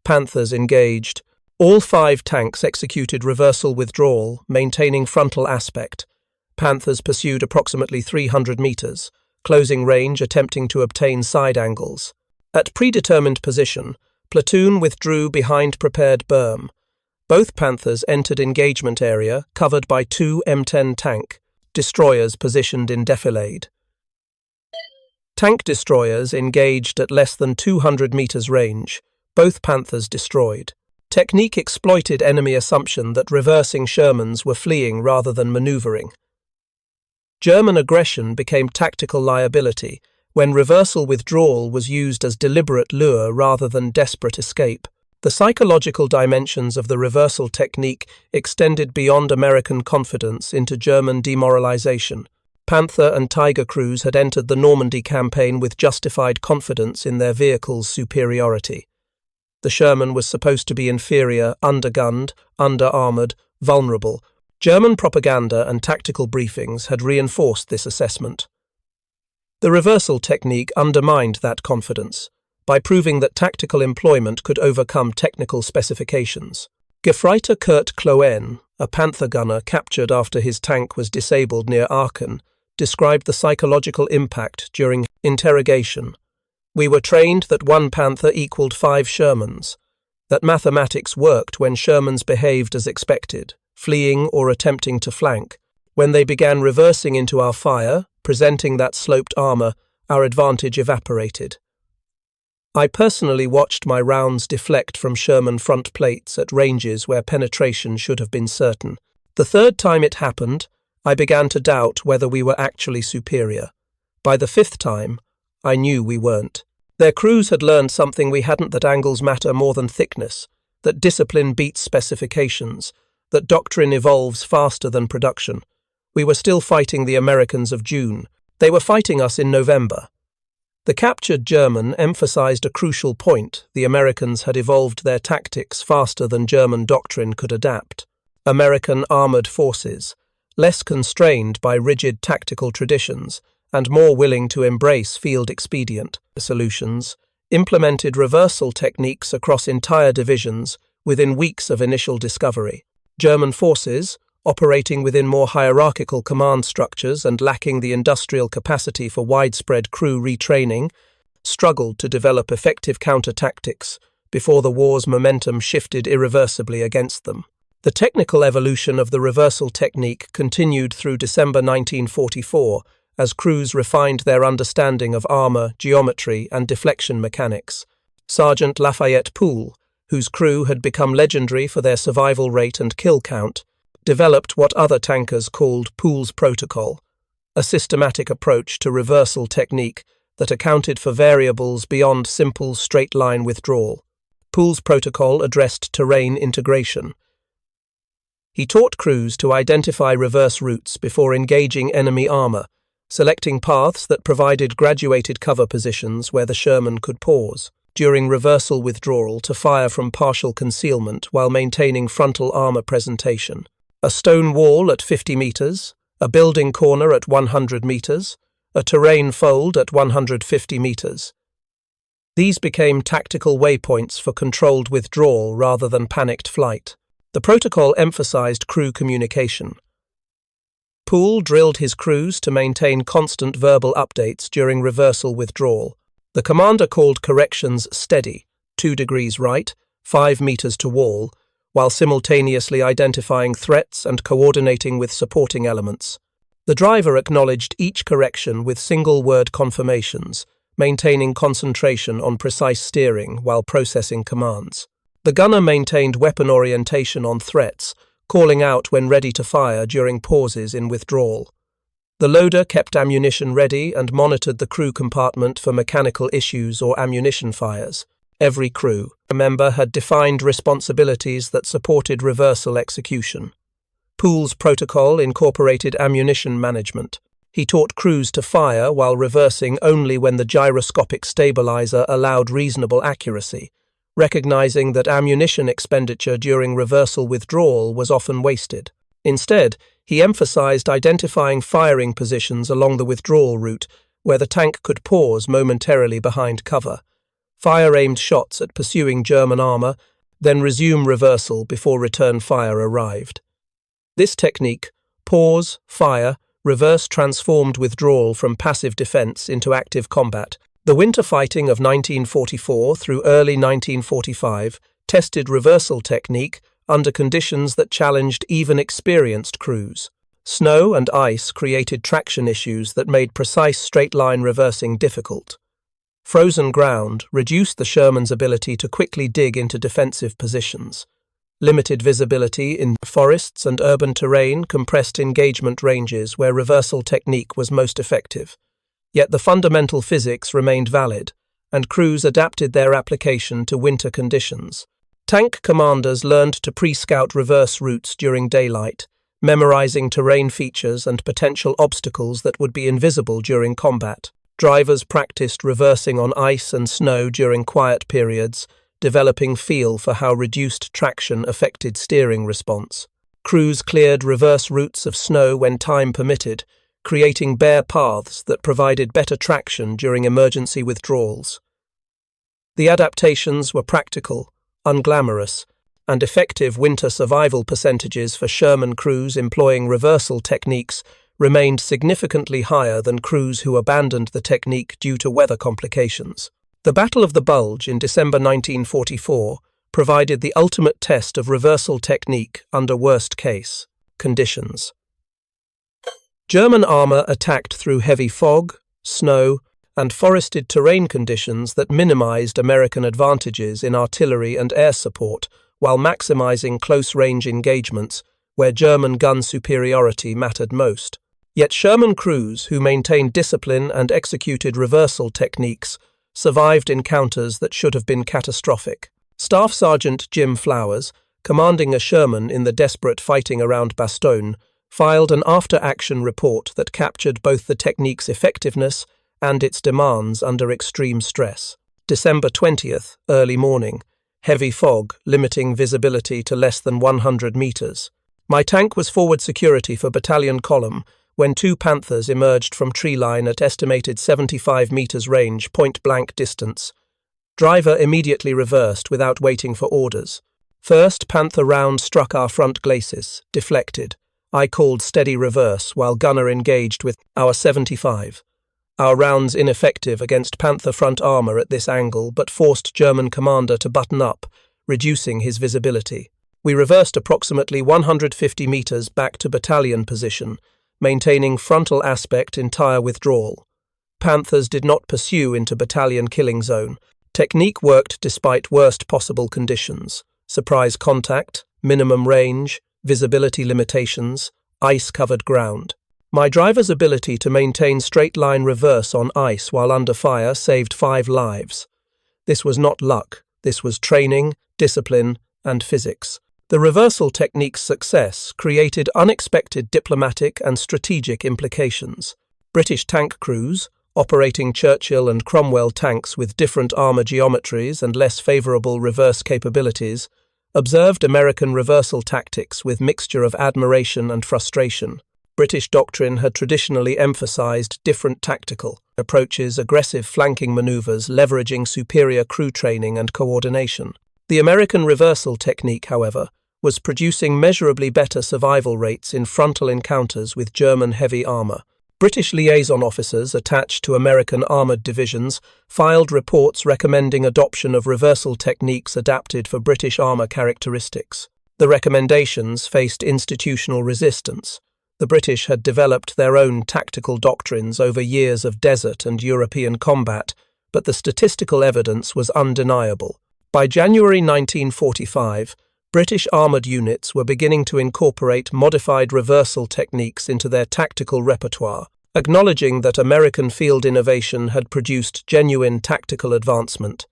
Panthers engaged. All 5 tanks executed reversal withdrawal, maintaining frontal aspect. Panthers pursued approximately 300 meters, closing range attempting to obtain side angles. At predetermined position, platoon withdrew behind prepared berm. Both Panthers entered engagement area covered by 2 M10 tank destroyers positioned in defilade. Tank destroyers engaged at less than 200 meters range, both Panthers destroyed. Technique exploited enemy assumption that reversing Shermans were fleeing rather than maneuvering. German aggression became tactical liability when reversal withdrawal was used as deliberate lure rather than desperate escape. The psychological dimensions of the reversal technique extended beyond American confidence into German demoralization. Panther and Tiger crews had entered the Normandy campaign with justified confidence in their vehicles' superiority. The Sherman was supposed to be inferior, undergunned, under-armored, vulnerable. German propaganda and tactical briefings had reinforced this assessment. The reversal technique undermined that confidence by proving that tactical employment could overcome technical specifications. Gefreiter Kurt Kloen, a Panther gunner captured after his tank was disabled near Aachen, described the psychological impact during interrogation. "We were trained that 1 Panther equaled 5 Shermans, that mathematics worked when Shermans behaved as expected, fleeing or attempting to flank. When they began reversing into our fire, presenting that sloped armor, our advantage evaporated. I personally watched my rounds deflect from Sherman front plates at ranges where penetration should have been certain. The 3rd time it happened, I began to doubt whether we were actually superior. By the 5th time, I knew we weren't. Their crews had learned something we hadn't, that angles matter more than thickness, that discipline beats specifications, that doctrine evolves faster than production. We were still fighting the Americans of June. They were fighting us in November." The captured German emphasized a crucial point: the Americans had evolved their tactics faster than German doctrine could adapt. American armored forces, less constrained by rigid tactical traditions and more willing to embrace field-expedient solutions, implemented reversal techniques across entire divisions within weeks of initial discovery. German forces, operating within more hierarchical command structures and lacking the industrial capacity for widespread crew retraining, struggled to develop effective counter-tactics before the war's momentum shifted irreversibly against them. The technical evolution of the reversal technique continued through December 1944 as crews refined their understanding of armor, geometry, and deflection mechanics. Sergeant Lafayette Pool, whose crew had become legendary for their survival rate and kill count, developed what other tankers called Pool's Protocol, a systematic approach to reversal technique that accounted for variables beyond simple straight-line withdrawal. Pool's Protocol addressed terrain integration. He taught crews to identify reverse routes before engaging enemy armor, selecting paths that provided graduated cover positions where the Sherman could pause during reversal withdrawal to fire from partial concealment while maintaining frontal armor presentation. A stone wall at 50 meters, a building corner at 100 meters, a terrain fold at 150 meters. These became tactical waypoints for controlled withdrawal rather than panicked flight. The protocol emphasized crew communication. Pool drilled his crews to maintain constant verbal updates during reversal withdrawal. The commander called corrections steady, 2 degrees right, 5 meters to wall, while simultaneously identifying threats and coordinating with supporting elements. The driver acknowledged each correction with single-word confirmations, maintaining concentration on precise steering while processing commands. The gunner maintained weapon orientation on threats, calling out when ready to fire during pauses in withdrawal. The loader kept ammunition ready and monitored the crew compartment for mechanical issues or ammunition fires. Every crew member had defined responsibilities that supported reversal execution. Pool's protocol incorporated ammunition management. He taught crews to fire while reversing only when the gyroscopic stabilizer allowed reasonable accuracy, recognizing that ammunition expenditure during reversal withdrawal was often wasted. Instead, he emphasized identifying firing positions along the withdrawal route where the tank could pause momentarily behind cover, fire aimed shots at pursuing German armor, then resume reversal before return fire arrived. This technique, pause, fire, reverse, transformed withdrawal from passive defense into active combat. The winter fighting of 1944 through early 1945 tested reversal technique under conditions that challenged even experienced crews. Snow and ice created traction issues that made precise straight-line reversing difficult. Frozen ground reduced the Sherman's ability to quickly dig into defensive positions. Limited visibility in forests and urban terrain compressed engagement ranges where reversal technique was most effective. Yet the fundamental physics remained valid, and crews adapted their application to winter conditions. Tank commanders learned to pre-scout reverse routes during daylight, memorizing terrain features and potential obstacles that would be invisible during combat. Drivers practiced reversing on ice and snow during quiet periods, developing feel for how reduced traction affected steering response. Crews cleared reverse routes of snow when time permitted, creating bare paths that provided better traction during emergency withdrawals. The adaptations were practical, unglamorous, and effective winter survival percentages for Sherman crews employing reversal techniques remained significantly higher than crews who abandoned the technique due to weather complications. The Battle of the Bulge in December 1944 provided the ultimate test of reversal technique under worst-case conditions. German armor attacked through heavy fog, snow, and forested terrain conditions that minimized American advantages in artillery and air support while maximizing close-range engagements where German gun superiority mattered most. Yet Sherman crews who maintained discipline and executed reversal techniques survived encounters that should have been catastrophic. Staff Sergeant Jim Flowers, commanding a Sherman in the desperate fighting around Bastogne, filed an after-action report that captured both the technique's effectiveness and its demands under extreme stress. December 20th, early morning. Heavy fog, limiting visibility to less than 100 meters. My tank was forward security for battalion column when two Panthers emerged from tree line at estimated 75 meters range, point-blank distance. Driver immediately reversed without waiting for orders. First Panther round struck our front glacis, deflected. I called steady reverse while gunner engaged with our 75. Our rounds ineffective against Panther front armour at this angle, but forced German commander to button up, reducing his visibility. We reversed approximately 150 meters back to battalion position, maintaining frontal aspect entire withdrawal. Panthers did not pursue into battalion killing zone. Technique worked despite worst possible conditions. Surprise contact, minimum range, visibility limitations, ice-covered ground. My driver's ability to maintain straight-line reverse on ice while under fire saved 5 lives. This was not luck. This was training, discipline, and physics. The reversal technique's success created unexpected diplomatic and strategic implications. British tank crews, operating Churchill and Cromwell tanks with different armour geometries and less favourable reverse capabilities, observed American reversal tactics with mixture of admiration and frustration. British doctrine had traditionally emphasised different tactical approaches, aggressive flanking manoeuvres, leveraging superior crew training and coordination. The American reversal technique, however, was producing measurably better survival rates in frontal encounters with German heavy armour. British liaison officers attached to American armoured divisions filed reports recommending adoption of reversal techniques adapted for British armour characteristics. The recommendations faced institutional resistance. The British had developed their own tactical doctrines over years of desert and European combat, but the statistical evidence was undeniable. By January 1945, British armoured units were beginning to incorporate modified reversal techniques into their tactical repertoire, acknowledging that American field innovation had produced genuine tactical advancement.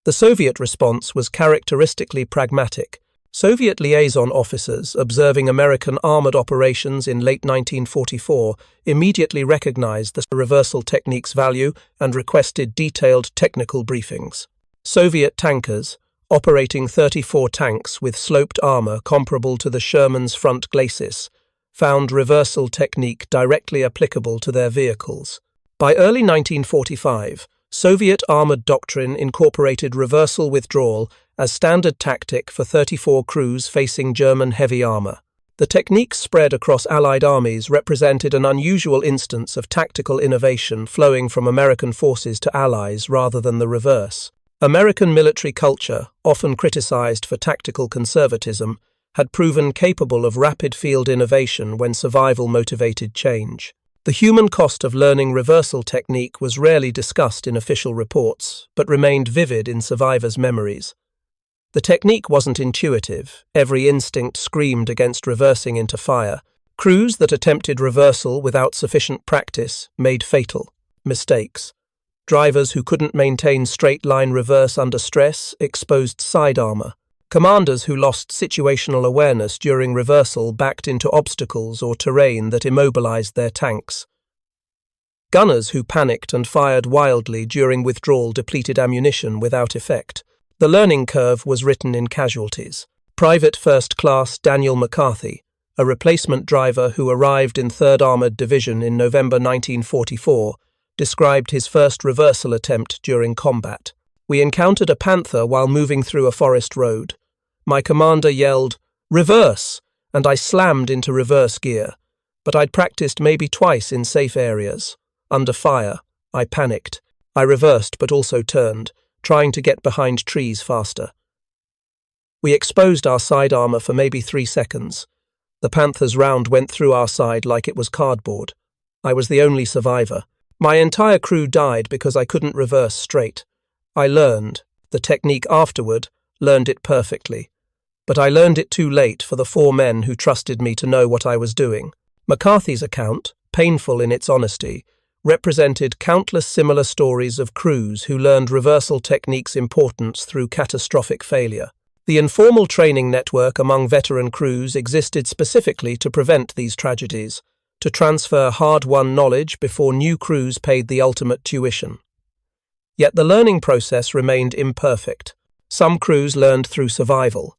The Soviet response was characteristically pragmatic. Soviet liaison officers observing American armoured operations in late 1944 immediately recognized the reversal technique's value and requested detailed technical briefings. Soviet tankers, operating 34 tanks with sloped armour comparable to the Sherman's front glacis, found reversal technique directly applicable to their vehicles. By early 1945, Soviet armoured doctrine incorporated reversal withdrawal as standard tactic for 34 crews facing German heavy armour. The technique spread across Allied armies represented an unusual instance of tactical innovation flowing from American forces to Allies rather than the reverse. American military culture, often criticized for tactical conservatism, had proven capable of rapid field innovation when survival motivated change. The human cost of learning reversal technique was rarely discussed in official reports, but remained vivid in survivors' memories. The technique wasn't intuitive. Every instinct screamed against reversing into fire. Crews that attempted reversal without sufficient practice made fatal mistakes. Drivers who couldn't maintain straight-line reverse under stress exposed side armour. Commanders who lost situational awareness during reversal backed into obstacles or terrain that immobilized their tanks. Gunners who panicked and fired wildly during withdrawal depleted ammunition without effect. The learning curve was written in casualties. Private First Class Daniel McCarthy, a replacement driver who arrived in 3rd Armoured Division in November 1944, described his first reversal attempt during combat. We encountered a Panther while moving through a forest road. My commander yelled, "Reverse!" and I slammed into reverse gear. But I'd practiced maybe twice in safe areas. Under fire, I panicked. I reversed but also turned, trying to get behind trees faster. We exposed our side armour for maybe 3 seconds. The Panther's round went through our side like it was cardboard. I was the only survivor. My entire crew died because I couldn't reverse straight. I learned the technique afterward, learned it perfectly. But I learned it too late for the 4 men who trusted me to know what I was doing. McCarthy's account, painful in its honesty, represented countless similar stories of crews who learned reversal techniques' importance through catastrophic failure. The informal training network among veteran crews existed specifically to prevent these tragedies, to transfer hard-won knowledge before new crews paid the ultimate tuition. Yet the learning process remained imperfect. Some crews learned through survival,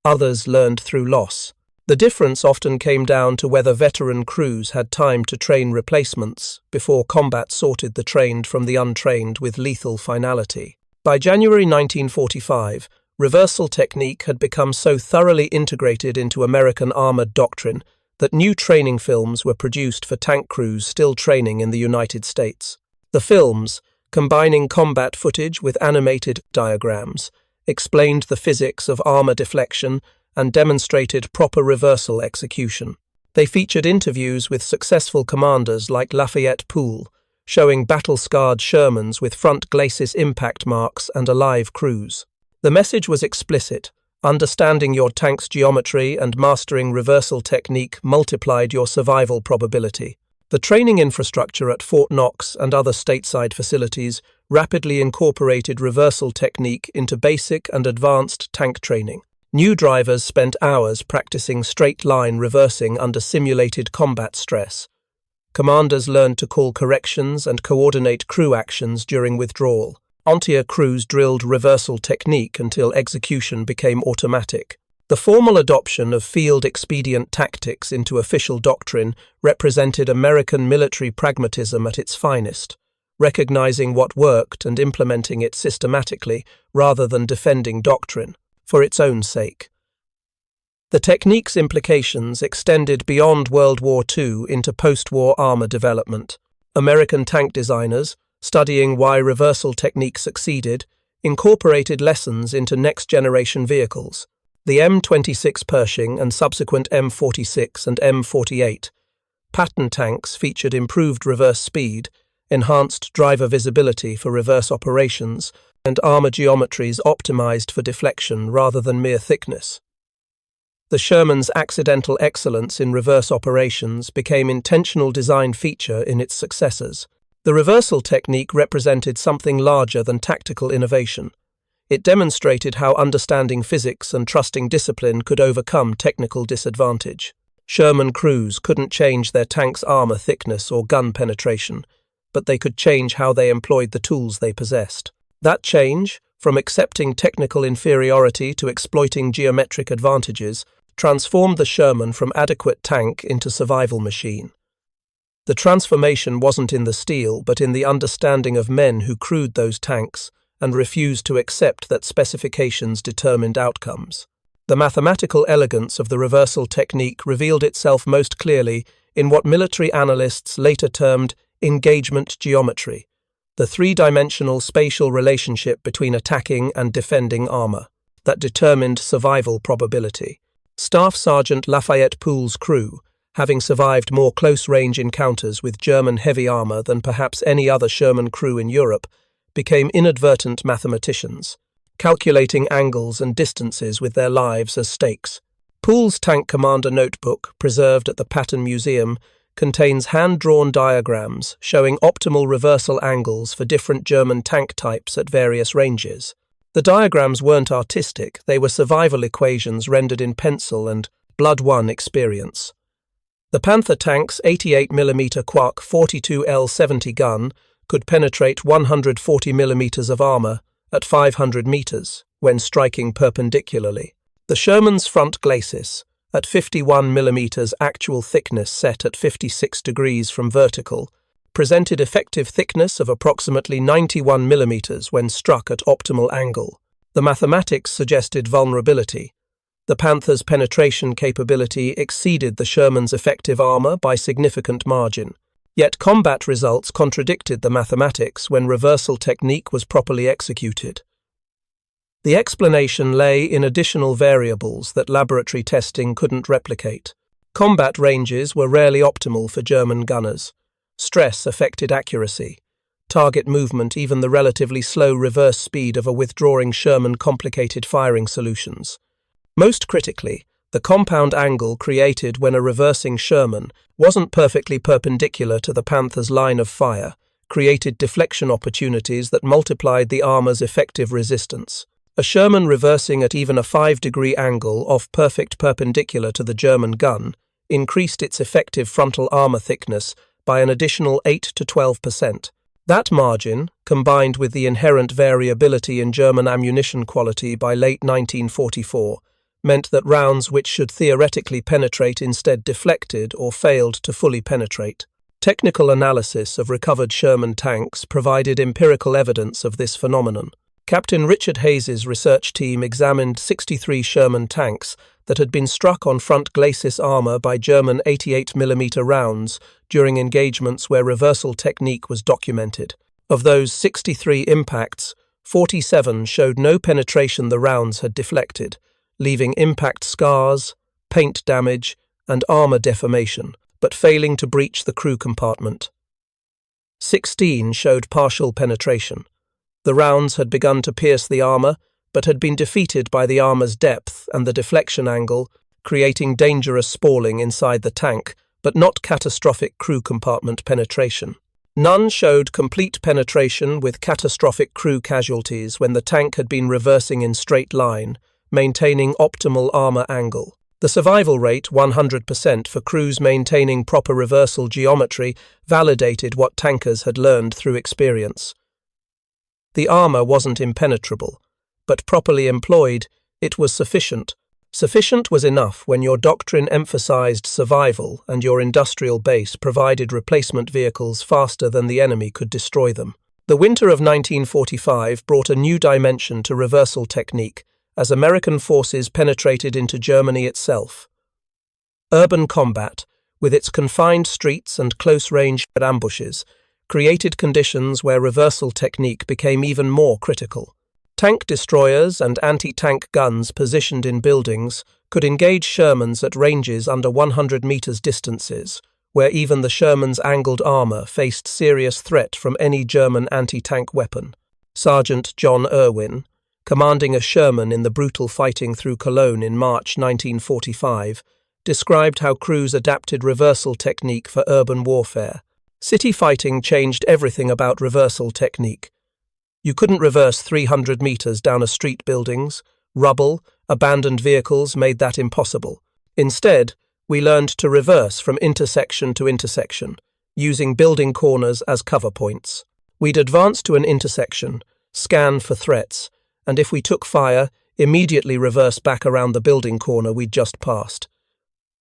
others learned through loss. The difference often came down to whether veteran crews had time to train replacements before combat sorted the trained from the untrained with lethal finality. By January 1945, reversal technique had become so thoroughly integrated into American armored doctrine that new training films were produced for tank crews still training in the United States. The films, combining combat footage with animated diagrams, explained the physics of armor deflection and demonstrated proper reversal execution. They featured interviews with successful commanders like Lafayette Pool, showing battle-scarred Shermans with front glacis impact marks and alive crews. The message was explicit: understanding your tank's geometry and mastering reversal technique multiplied your survival probability. The training infrastructure at Fort Knox and other stateside facilities rapidly incorporated reversal technique into basic and advanced tank training. New drivers spent hours practicing straight-line reversing under simulated combat stress. Commanders learned to call corrections and coordinate crew actions during withdrawal. Ontier crews drilled reversal technique until execution became automatic. The formal adoption of field-expedient tactics into official doctrine represented American military pragmatism at its finest, recognizing what worked and implementing it systematically rather than defending doctrine for its own sake. The technique's implications extended beyond World War II into post-war armor development. American tank designers, studying why reversal technique succeeded, incorporated lessons into next-generation vehicles. The M26 Pershing and subsequent M46 and M48 Patton tanks featured improved reverse speed, enhanced driver visibility for reverse operations, and armor geometries optimized for deflection rather than mere thickness. The Sherman's accidental excellence in reverse operations became intentional design feature in its successors. The reversal technique represented something larger than tactical innovation. It demonstrated how understanding physics and trusting discipline could overcome technical disadvantage. Sherman crews couldn't change their tank's armor thickness or gun penetration, but they could change how they employed the tools they possessed. That change, from accepting technical inferiority to exploiting geometric advantages, transformed the Sherman from adequate tank into survival machine. The transformation wasn't in the steel, but in the understanding of men who crewed those tanks and refused to accept that specifications determined outcomes. The mathematical elegance of the reversal technique revealed itself most clearly in what military analysts later termed engagement geometry, the three-dimensional spatial relationship between attacking and defending armor that determined survival probability. Staff Sergeant Lafayette Pool's crew, having survived more close-range encounters with German heavy armor than perhaps any other Sherman crew in Europe, became inadvertent mathematicians, calculating angles and distances with their lives as stakes. Pool's tank commander notebook, preserved at the Patton Museum, contains hand-drawn diagrams showing optimal reversal angles for different German tank types at various ranges. The diagrams weren't artistic, they were survival equations rendered in pencil and blood-won experience. The Panther tank's 88mm Quark 42L70 gun could penetrate 140 millimeters of armor at 500 meters when striking perpendicularly. The Sherman's front glacis, at 51 millimeters actual thickness set at 56 degrees from vertical, presented effective thickness of approximately 91 millimeters when struck at optimal angle. The mathematics suggested vulnerability. The Panther's penetration capability exceeded the Sherman's effective armor by significant margin. Yet combat results contradicted the mathematics when reversal technique was properly executed. The explanation lay in additional variables that laboratory testing couldn't replicate. Combat ranges were rarely optimal for German gunners. Stress affected accuracy. Target movement, even the relatively slow reverse speed of a withdrawing Sherman complicated firing solutions. Most critically, the compound angle created when a reversing Sherman wasn't perfectly perpendicular to the Panther's line of fire, created deflection opportunities that multiplied the armor's effective resistance. A Sherman reversing at even a 5-degree angle off perfect perpendicular to the German gun increased its effective frontal armor thickness by an additional 8 to 12%. That margin, combined with the inherent variability in German ammunition quality by late 1944, meant that rounds which should theoretically penetrate instead deflected or failed to fully penetrate. Technical analysis of recovered Sherman tanks provided empirical evidence of this phenomenon. Captain Richard Hayes's research team examined 63 Sherman tanks that had been struck on front glacis armor by German 88mm rounds during engagements where reversal technique was documented. Of those 63 impacts, 47 showed no penetration the rounds had deflected, leaving impact scars, paint damage, and armor deformation, but failing to breach the crew compartment. 16 showed partial penetration. The rounds had begun to pierce the armor, but had been defeated by the armor's depth and the deflection angle, creating dangerous spalling inside the tank, but not catastrophic crew compartment penetration. None showed complete penetration with catastrophic crew casualties when the tank had been reversing in straight line, maintaining optimal armor angle. The survival rate, 100% for crews maintaining proper reversal geometry, validated what tankers had learned through experience. The armor wasn't impenetrable, but properly employed, it was sufficient. Sufficient was enough when your doctrine emphasized survival and your industrial base provided replacement vehicles faster than the enemy could destroy them. The winter of 1945 brought a new dimension to reversal technique as American forces penetrated into Germany itself. Urban combat, with its confined streets and close-range ambushes, created conditions where reversal technique became even more critical. Tank destroyers and anti-tank guns positioned in buildings could engage Shermans at ranges under 100 meters distances, where even the Sherman's angled armor faced serious threat from any German anti-tank weapon. Sergeant John Irwin, commanding a Sherman in the brutal fighting through Cologne in March 1945, described how crews adapted reversal technique for urban warfare. City fighting changed everything about reversal technique. You couldn't reverse 300 meters down a street. Buildings, rubble, abandoned vehicles made that impossible. Instead, we learned to reverse from intersection to intersection, using building corners as cover points. We'd advance to an intersection, scan for threats, and if we took fire, immediately reverse back around the building corner we'd just passed.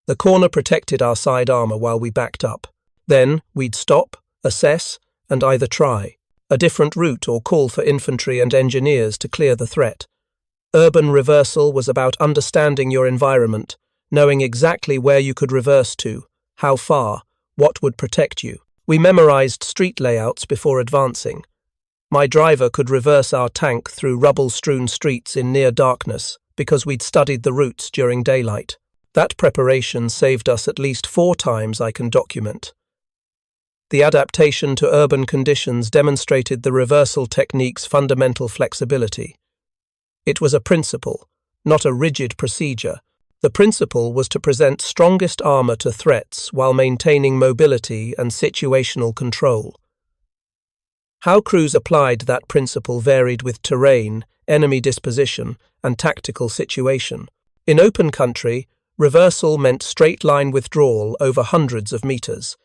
The corner protected our side armor while we backed up. Then we'd stop, assess, and either try a different route or call for infantry and engineers to clear the threat. Urban reversal was about understanding your environment, knowing exactly where you could reverse to, how far, what would protect you. We memorized street layouts before advancing. My driver could reverse our tank through rubble-strewn streets in near darkness because we'd studied the routes during daylight. That preparation saved us at least 4 times I can document. The adaptation to urban conditions demonstrated the reversal technique's fundamental flexibility. It was a principle, not a rigid procedure. The principle was to present strongest armor to threats while maintaining mobility and situational control. How crews applied that principle varied with terrain, enemy disposition, and tactical situation. In open country, reversal meant straight-line withdrawal over hundreds of meters.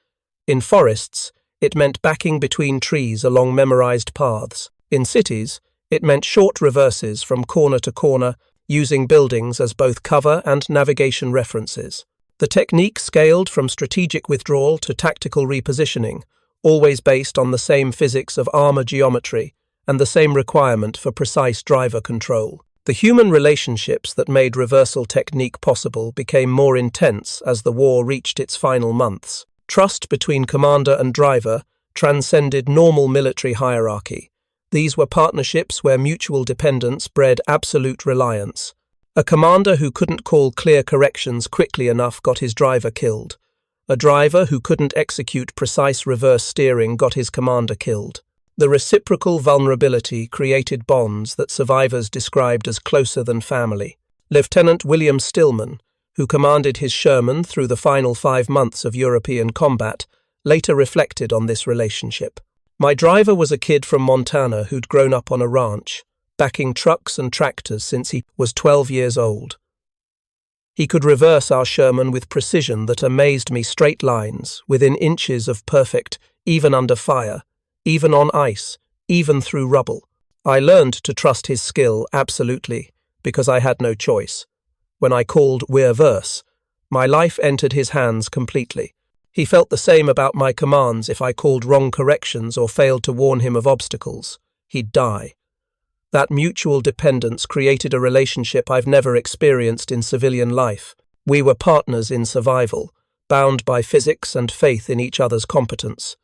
In forests, it meant backing between trees along memorized paths. In cities, it meant short reverses from corner to corner, using buildings as both cover and navigation references. The technique scaled from strategic withdrawal to tactical repositioning, always based on the same physics of armor geometry and the same requirement for precise driver control. The human relationships that made reversal technique possible became more intense as the war reached its final months. Trust between commander and driver transcended normal military hierarchy. These were partnerships where mutual dependence bred absolute reliance. A commander who couldn't call clear corrections quickly enough got his driver killed. A driver who couldn't execute precise reverse steering got his commander killed. The reciprocal vulnerability created bonds that survivors described as closer than family. Lieutenant William Stillman, who commanded his Sherman through the final 5 months of European combat, later reflected on this relationship. My driver was a kid from Montana who'd grown up on a ranch, backing trucks and tractors since he was 12 years old. He could reverse our Sherman with precision that amazed me. Straight lines, within inches of perfect, even under fire, even on ice, even through rubble. I learned to trust his skill absolutely, because I had no choice. When I called "we're verse," my life entered his hands completely. He felt the same about my commands if I called wrong corrections or failed to warn him of obstacles. He'd die. That mutual dependence created a relationship I've never experienced in civilian life. We were partners in survival, bound by physics and faith in each other's competence.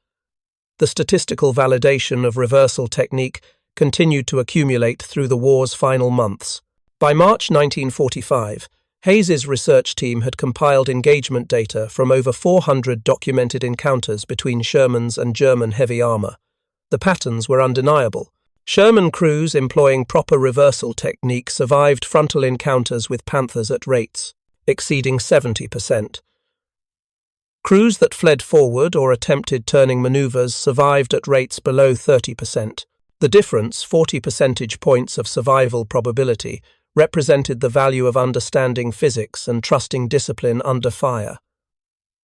The statistical validation of reversal technique continued to accumulate through the war's final months. By March 1945, Hayes's research team had compiled engagement data from over 400 documented encounters between Sherman's and German heavy armor. The patterns were undeniable. Sherman crews employing proper reversal technique survived frontal encounters with Panthers at rates exceeding 70%. Crews that fled forward or attempted turning maneuvers survived at rates below 30%. The difference, 40 percentage points of survival probability, represented the value of understanding physics and trusting discipline under fire.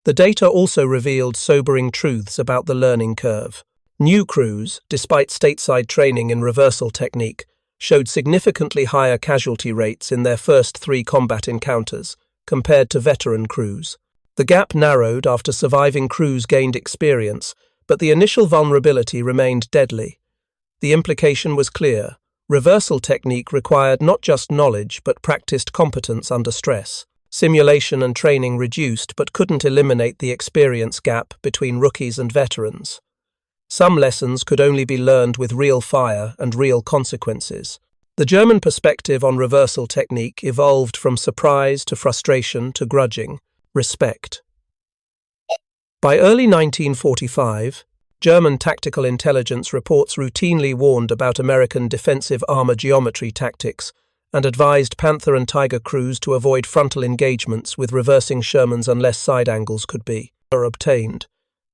The data also revealed sobering truths about the learning curve. New crews, despite stateside training in reversal technique, showed significantly higher casualty rates in their first 3 combat encounters compared to veteran crews. The gap narrowed after surviving crews gained experience, but the initial vulnerability remained deadly. The implication was clear. Reversal technique required not just knowledge but practiced competence under stress. Simulation and training reduced but couldn't eliminate the experience gap between rookies and veterans. Some lessons could only be learned with real fire and real consequences. The German perspective on reversal technique evolved from surprise to frustration to grudging respect. By early 1945, German tactical intelligence reports routinely warned about American defensive armor geometry tactics and advised Panther and Tiger crews to avoid frontal engagements with reversing Shermans unless side angles could be obtained.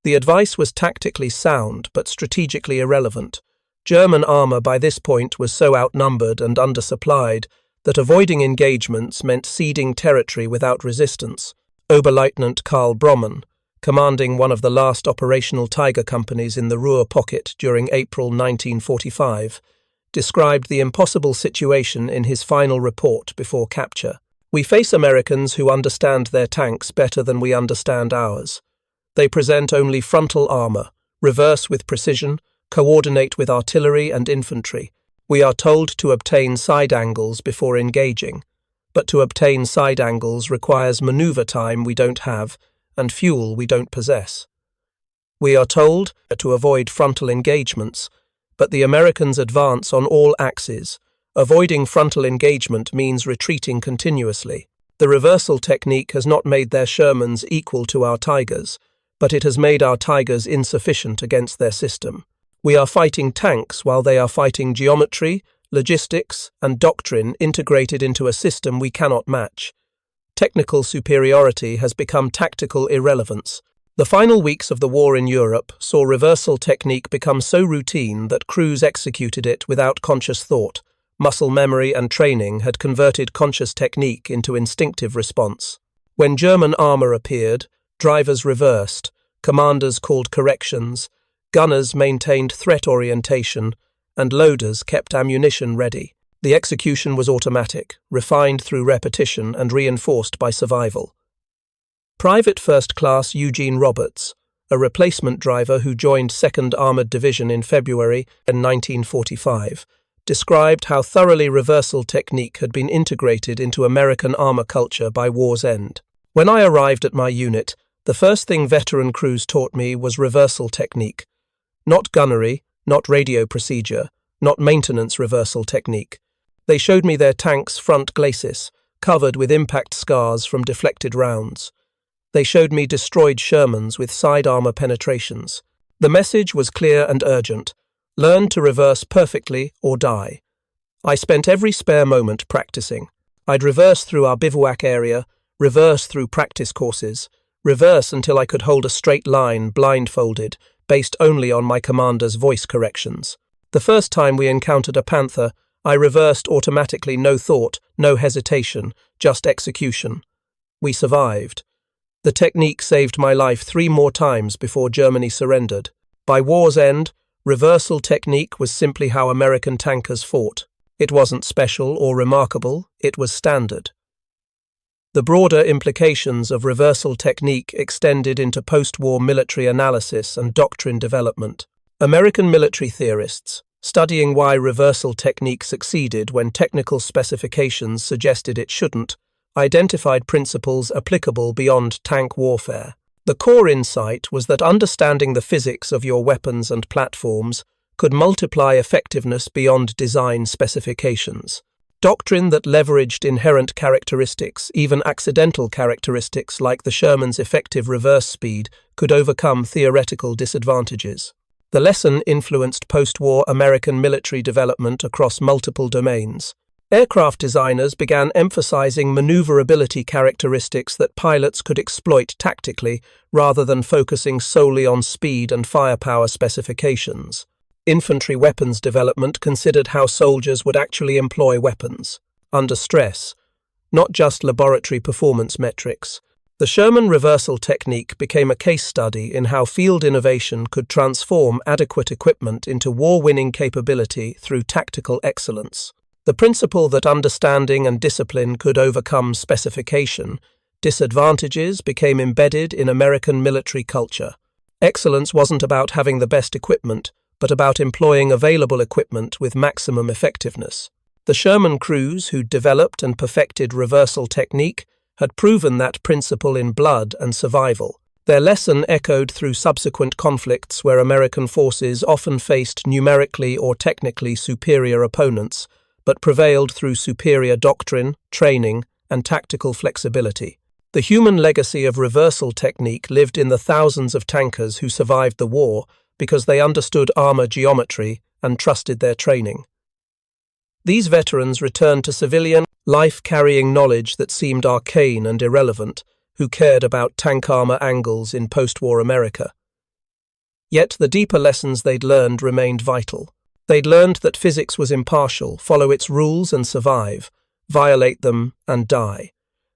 The advice was tactically sound but strategically irrelevant. German armor by this point was so outnumbered and undersupplied that avoiding engagements meant ceding territory without resistance. Oberleutnant Karl Bromman, commanding one of the last operational Tiger companies in the Ruhr Pocket during April 1945, described the impossible situation in his final report before capture. "We face Americans who understand their tanks better than we understand ours. They present only frontal armor, reverse with precision, coordinate with artillery and infantry. We are told to obtain side angles before engaging, but to obtain side angles requires maneuver time we don't have and fuel we don't possess. We are told to avoid frontal engagements, but the Americans advance on all axes. Avoiding frontal engagement means retreating continuously. The reversal technique has not made their Shermans equal to our Tigers, but it has made our Tigers insufficient against their system. We are fighting tanks while they are fighting geometry, logistics, and doctrine integrated into a system we cannot match. Technical superiority has become tactical irrelevance. The final weeks of the war in Europe saw reversal technique become so routine that crews executed it without conscious thought. Muscle memory and training had converted conscious technique into instinctive response. When German armor appeared, drivers reversed, commanders called corrections, gunners maintained threat orientation, and loaders kept ammunition ready. The execution was automatic, refined through repetition and reinforced by survival. Private First Class Eugene Roberts, a replacement driver who joined 2nd Armored Division in February 1945, described how thoroughly reversal technique had been integrated into American armor culture by war's end. "When I arrived at my unit, the first thing veteran crews taught me was reversal technique. Not gunnery, not radio procedure, not maintenance reversal technique. They showed me their tank's front glacis, covered with impact scars from deflected rounds. They showed me destroyed Shermans with side armor penetrations. The message was clear and urgent. Learn to reverse perfectly or die. I spent every spare moment practicing. I'd reverse through our bivouac area, reverse through practice courses, reverse until I could hold a straight line blindfolded, based only on my commander's voice corrections. The first time we encountered a Panther, I reversed automatically, no thought, no hesitation, just execution. We survived. The technique saved my life 3 more times before Germany surrendered. By war's end, reversal technique was simply how American tankers fought. It wasn't special or remarkable, it was standard. The broader implications of reversal technique extended into post-war military analysis and doctrine development. American military theorists, studying why reversal technique succeeded when technical specifications suggested it shouldn't, identified principles applicable beyond tank warfare. The core insight was that understanding the physics of your weapons and platforms could multiply effectiveness beyond design specifications. Doctrine that leveraged inherent characteristics, even accidental characteristics like the Sherman's effective reverse speed, could overcome theoretical disadvantages. The lesson influenced post-war American military development across multiple domains. Aircraft designers began emphasizing maneuverability characteristics that pilots could exploit tactically rather than focusing solely on speed and firepower specifications. Infantry weapons development considered how soldiers would actually employ weapons, under stress, not just laboratory performance metrics. The Sherman reversal technique became a case study in how field innovation could transform adequate equipment into war-winning capability through tactical excellence. The principle that understanding and discipline could overcome specification, disadvantages became embedded in American military culture. Excellence wasn't about having the best equipment, but about employing available equipment with maximum effectiveness. The Sherman crews who developed and perfected reversal technique had proven that principle in blood and survival. Their lesson echoed through subsequent conflicts where American forces often faced numerically or technically superior opponents, but prevailed through superior doctrine, training, and tactical flexibility. The human legacy of reversal technique lived in the thousands of tankers who survived the war because they understood armor geometry and trusted their training. These veterans returned to civilian life carrying knowledge that seemed arcane and irrelevant, who cared about tank armor angles in post-war America. Yet the deeper lessons they'd learned remained vital. They'd learned that physics was impartial, follow its rules and survive, violate them and die.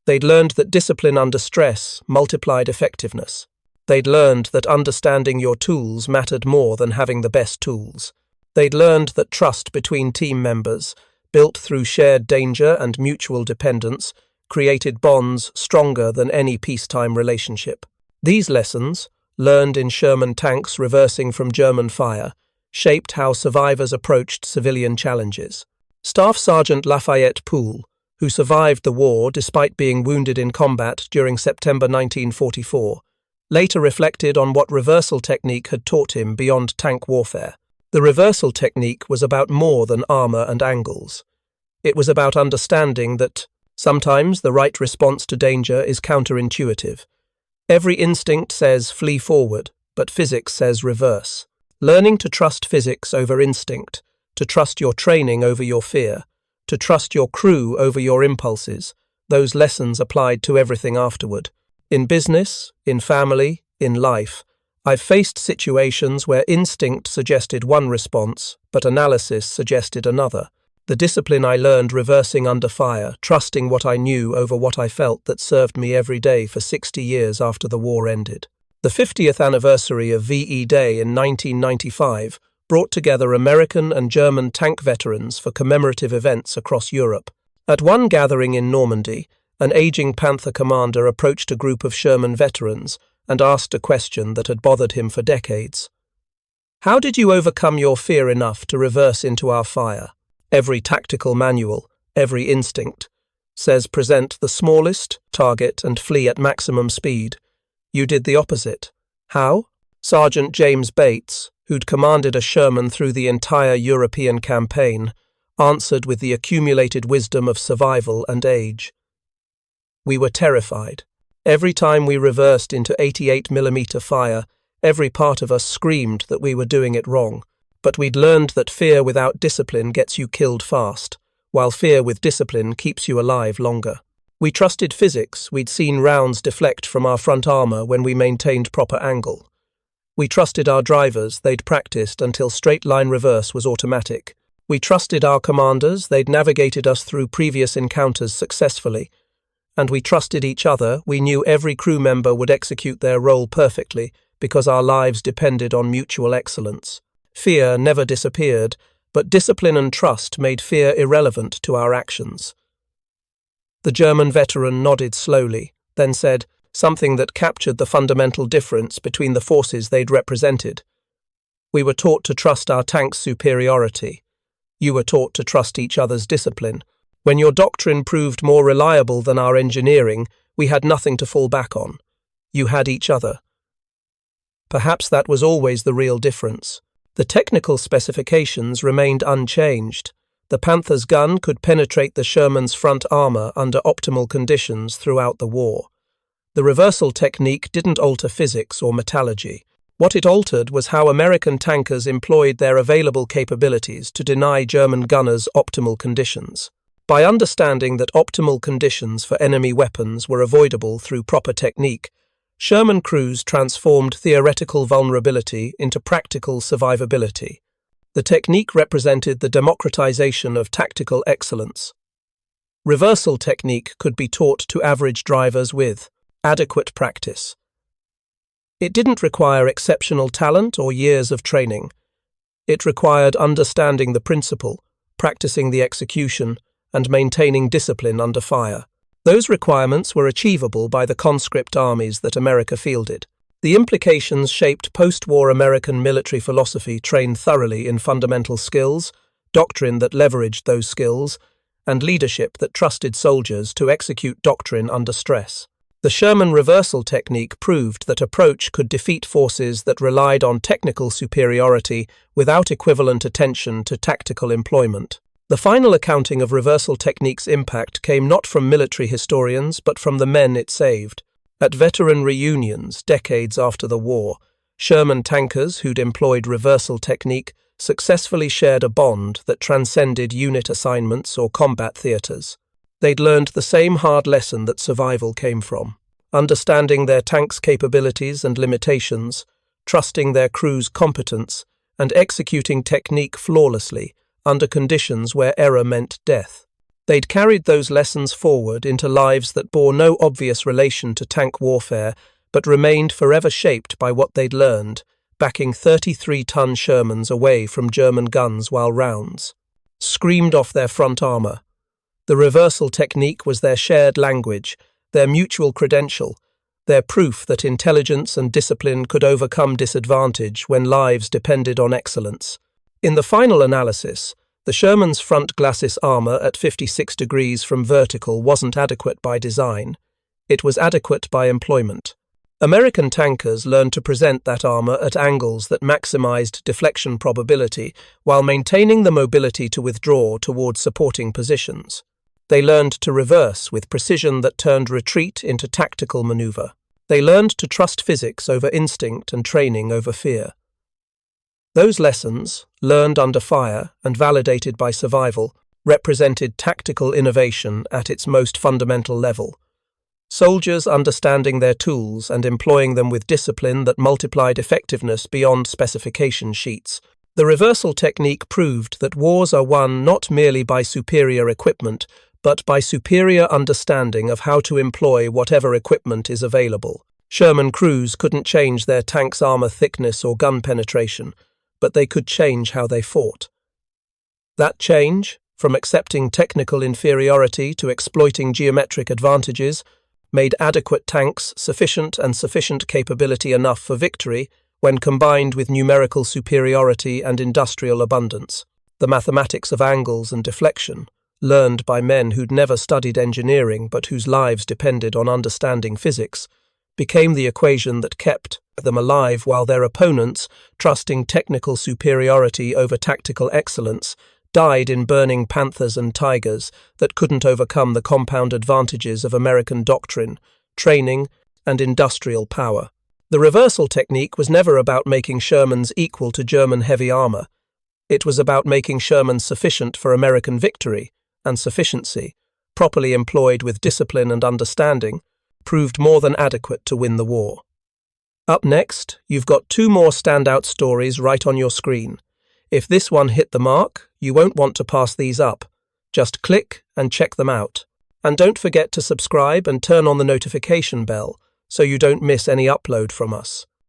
They'd learned that discipline under stress multiplied effectiveness. They'd learned that understanding your tools mattered more than having the best tools. They'd learned that trust between team members, built through shared danger and mutual dependence, created bonds stronger than any peacetime relationship. These lessons, learned in Sherman tanks reversing from German fire, shaped how survivors approached civilian challenges. Staff Sergeant Lafayette Pool, who survived the war despite being wounded in combat during September 1944, later reflected on what reversal technique had taught him beyond tank warfare. The reversal technique was about more than armor and angles. It was about understanding that sometimes the right response to danger is counterintuitive. Every instinct says flee forward, but physics says reverse. Learning to trust physics over instinct, to trust your training over your fear, to trust your crew over your impulses, those lessons applied to everything afterward. In business, in family, in life, I've faced situations where instinct suggested one response, but analysis suggested another. The discipline I learned reversing under fire, trusting what I knew over what I felt, that served me every day for 60 years after the war ended. The 50th anniversary of VE Day in 1995 brought together American and German tank veterans for commemorative events across Europe. At one gathering in Normandy, an aging Panther commander approached a group of Sherman veterans and asked a question that had bothered him for decades. How did you overcome your fear enough to reverse into our fire? Every tactical manual, every instinct, says present the smallest target and flee at maximum speed. You did the opposite. How? Sergeant James Bates, who'd commanded a Sherman through the entire European campaign, answered with the accumulated wisdom of survival and age. We were terrified. Every time we reversed into 88mm fire, every part of us screamed that we were doing it wrong. But we'd learned that fear without discipline gets you killed fast, while fear with discipline keeps you alive longer. We trusted physics. We'd seen rounds deflect from our front armor when we maintained proper angle. We trusted our drivers. They'd practiced until straight-line reverse was automatic. We trusted our commanders. They'd navigated us through previous encounters successfully. And we trusted each other. We knew every crew member would execute their role perfectly because our lives depended on mutual excellence. Fear never disappeared, but discipline and trust made fear irrelevant to our actions. The German veteran nodded slowly, then said something that captured the fundamental difference between the forces they'd represented. We were taught to trust our tank's superiority. You were taught to trust each other's discipline. When your doctrine proved more reliable than our engineering, we had nothing to fall back on. You had each other. Perhaps that was always the real difference. The technical specifications remained unchanged. The Panther's gun could penetrate the Sherman's front armor under optimal conditions throughout the war. The reversal technique didn't alter physics or metallurgy. What it altered was how American tankers employed their available capabilities to deny German gunners optimal conditions. By understanding that optimal conditions for enemy weapons were avoidable through proper technique, Sherman crews transformed theoretical vulnerability into practical survivability. The technique represented the democratization of tactical excellence. Reversal technique could be taught to average drivers with adequate practice. It didn't require exceptional talent or years of training. It required understanding the principle, practicing the execution, and maintaining discipline under fire. Those requirements were achievable by the conscript armies that America fielded. The implications shaped post-war American military philosophy trained thoroughly in fundamental skills, doctrine that leveraged those skills, and leadership that trusted soldiers to execute doctrine under stress. The Sherman reversal technique proved that approach could defeat forces that relied on technical superiority without equivalent attention to tactical employment. The final accounting of reversal technique's impact came not from military historians but from the men it saved. At veteran reunions decades after the war, Sherman tankers who'd employed reversal technique successfully shared a bond that transcended unit assignments or combat theaters. They'd learned the same hard lesson that survival came from, understanding their tank's capabilities and limitations, trusting their crew's competence, and executing technique flawlessly under conditions where error meant death. They'd carried those lessons forward into lives that bore no obvious relation to tank warfare, but remained forever shaped by what they'd learned, backing 33-ton Shermans away from German guns while rounds screamed off their front armor. The reversal technique was their shared language, their mutual credential, their proof that intelligence and discipline could overcome disadvantage when lives depended on excellence. In the final analysis, the Sherman's front glacis armor at 56 degrees from vertical wasn't adequate by design. It was adequate by employment. American tankers learned to present that armor at angles that maximized deflection probability while maintaining the mobility to withdraw towards supporting positions. They learned to reverse with precision that turned retreat into tactical maneuver. They learned to trust physics over instinct and training over fear. Those lessons, learned under fire and validated by survival, represented tactical innovation at its most fundamental level. Soldiers understanding their tools and employing them with discipline that multiplied effectiveness beyond specification sheets. The reversal technique proved that wars are won not merely by superior equipment, but by superior understanding of how to employ whatever equipment is available. Sherman crews couldn't change their tank's armor thickness or gun penetration, but they could change how they fought. That change, from accepting technical inferiority to exploiting geometric advantages, made adequate tanks sufficient and sufficient capability enough for victory when combined with numerical superiority and industrial abundance. The mathematics of angles and deflection, learned by men who'd never studied engineering but whose lives depended on understanding physics, became the equation that kept them alive while their opponents, trusting technical superiority over tactical excellence, died in burning Panthers and Tigers that couldn't overcome the compound advantages of American doctrine, training, and industrial power. The reversal technique was never about making Shermans equal to German heavy armor. It was about making Shermans sufficient for American victory, and sufficiency, properly employed with discipline and understanding, proved more than adequate to win the war. Up next, you've got two more standout stories right on your screen. If this one hit the mark, you won't want to pass these up. Just click and check them out. And don't forget to subscribe and turn on the notification bell so you don't miss any upload from us.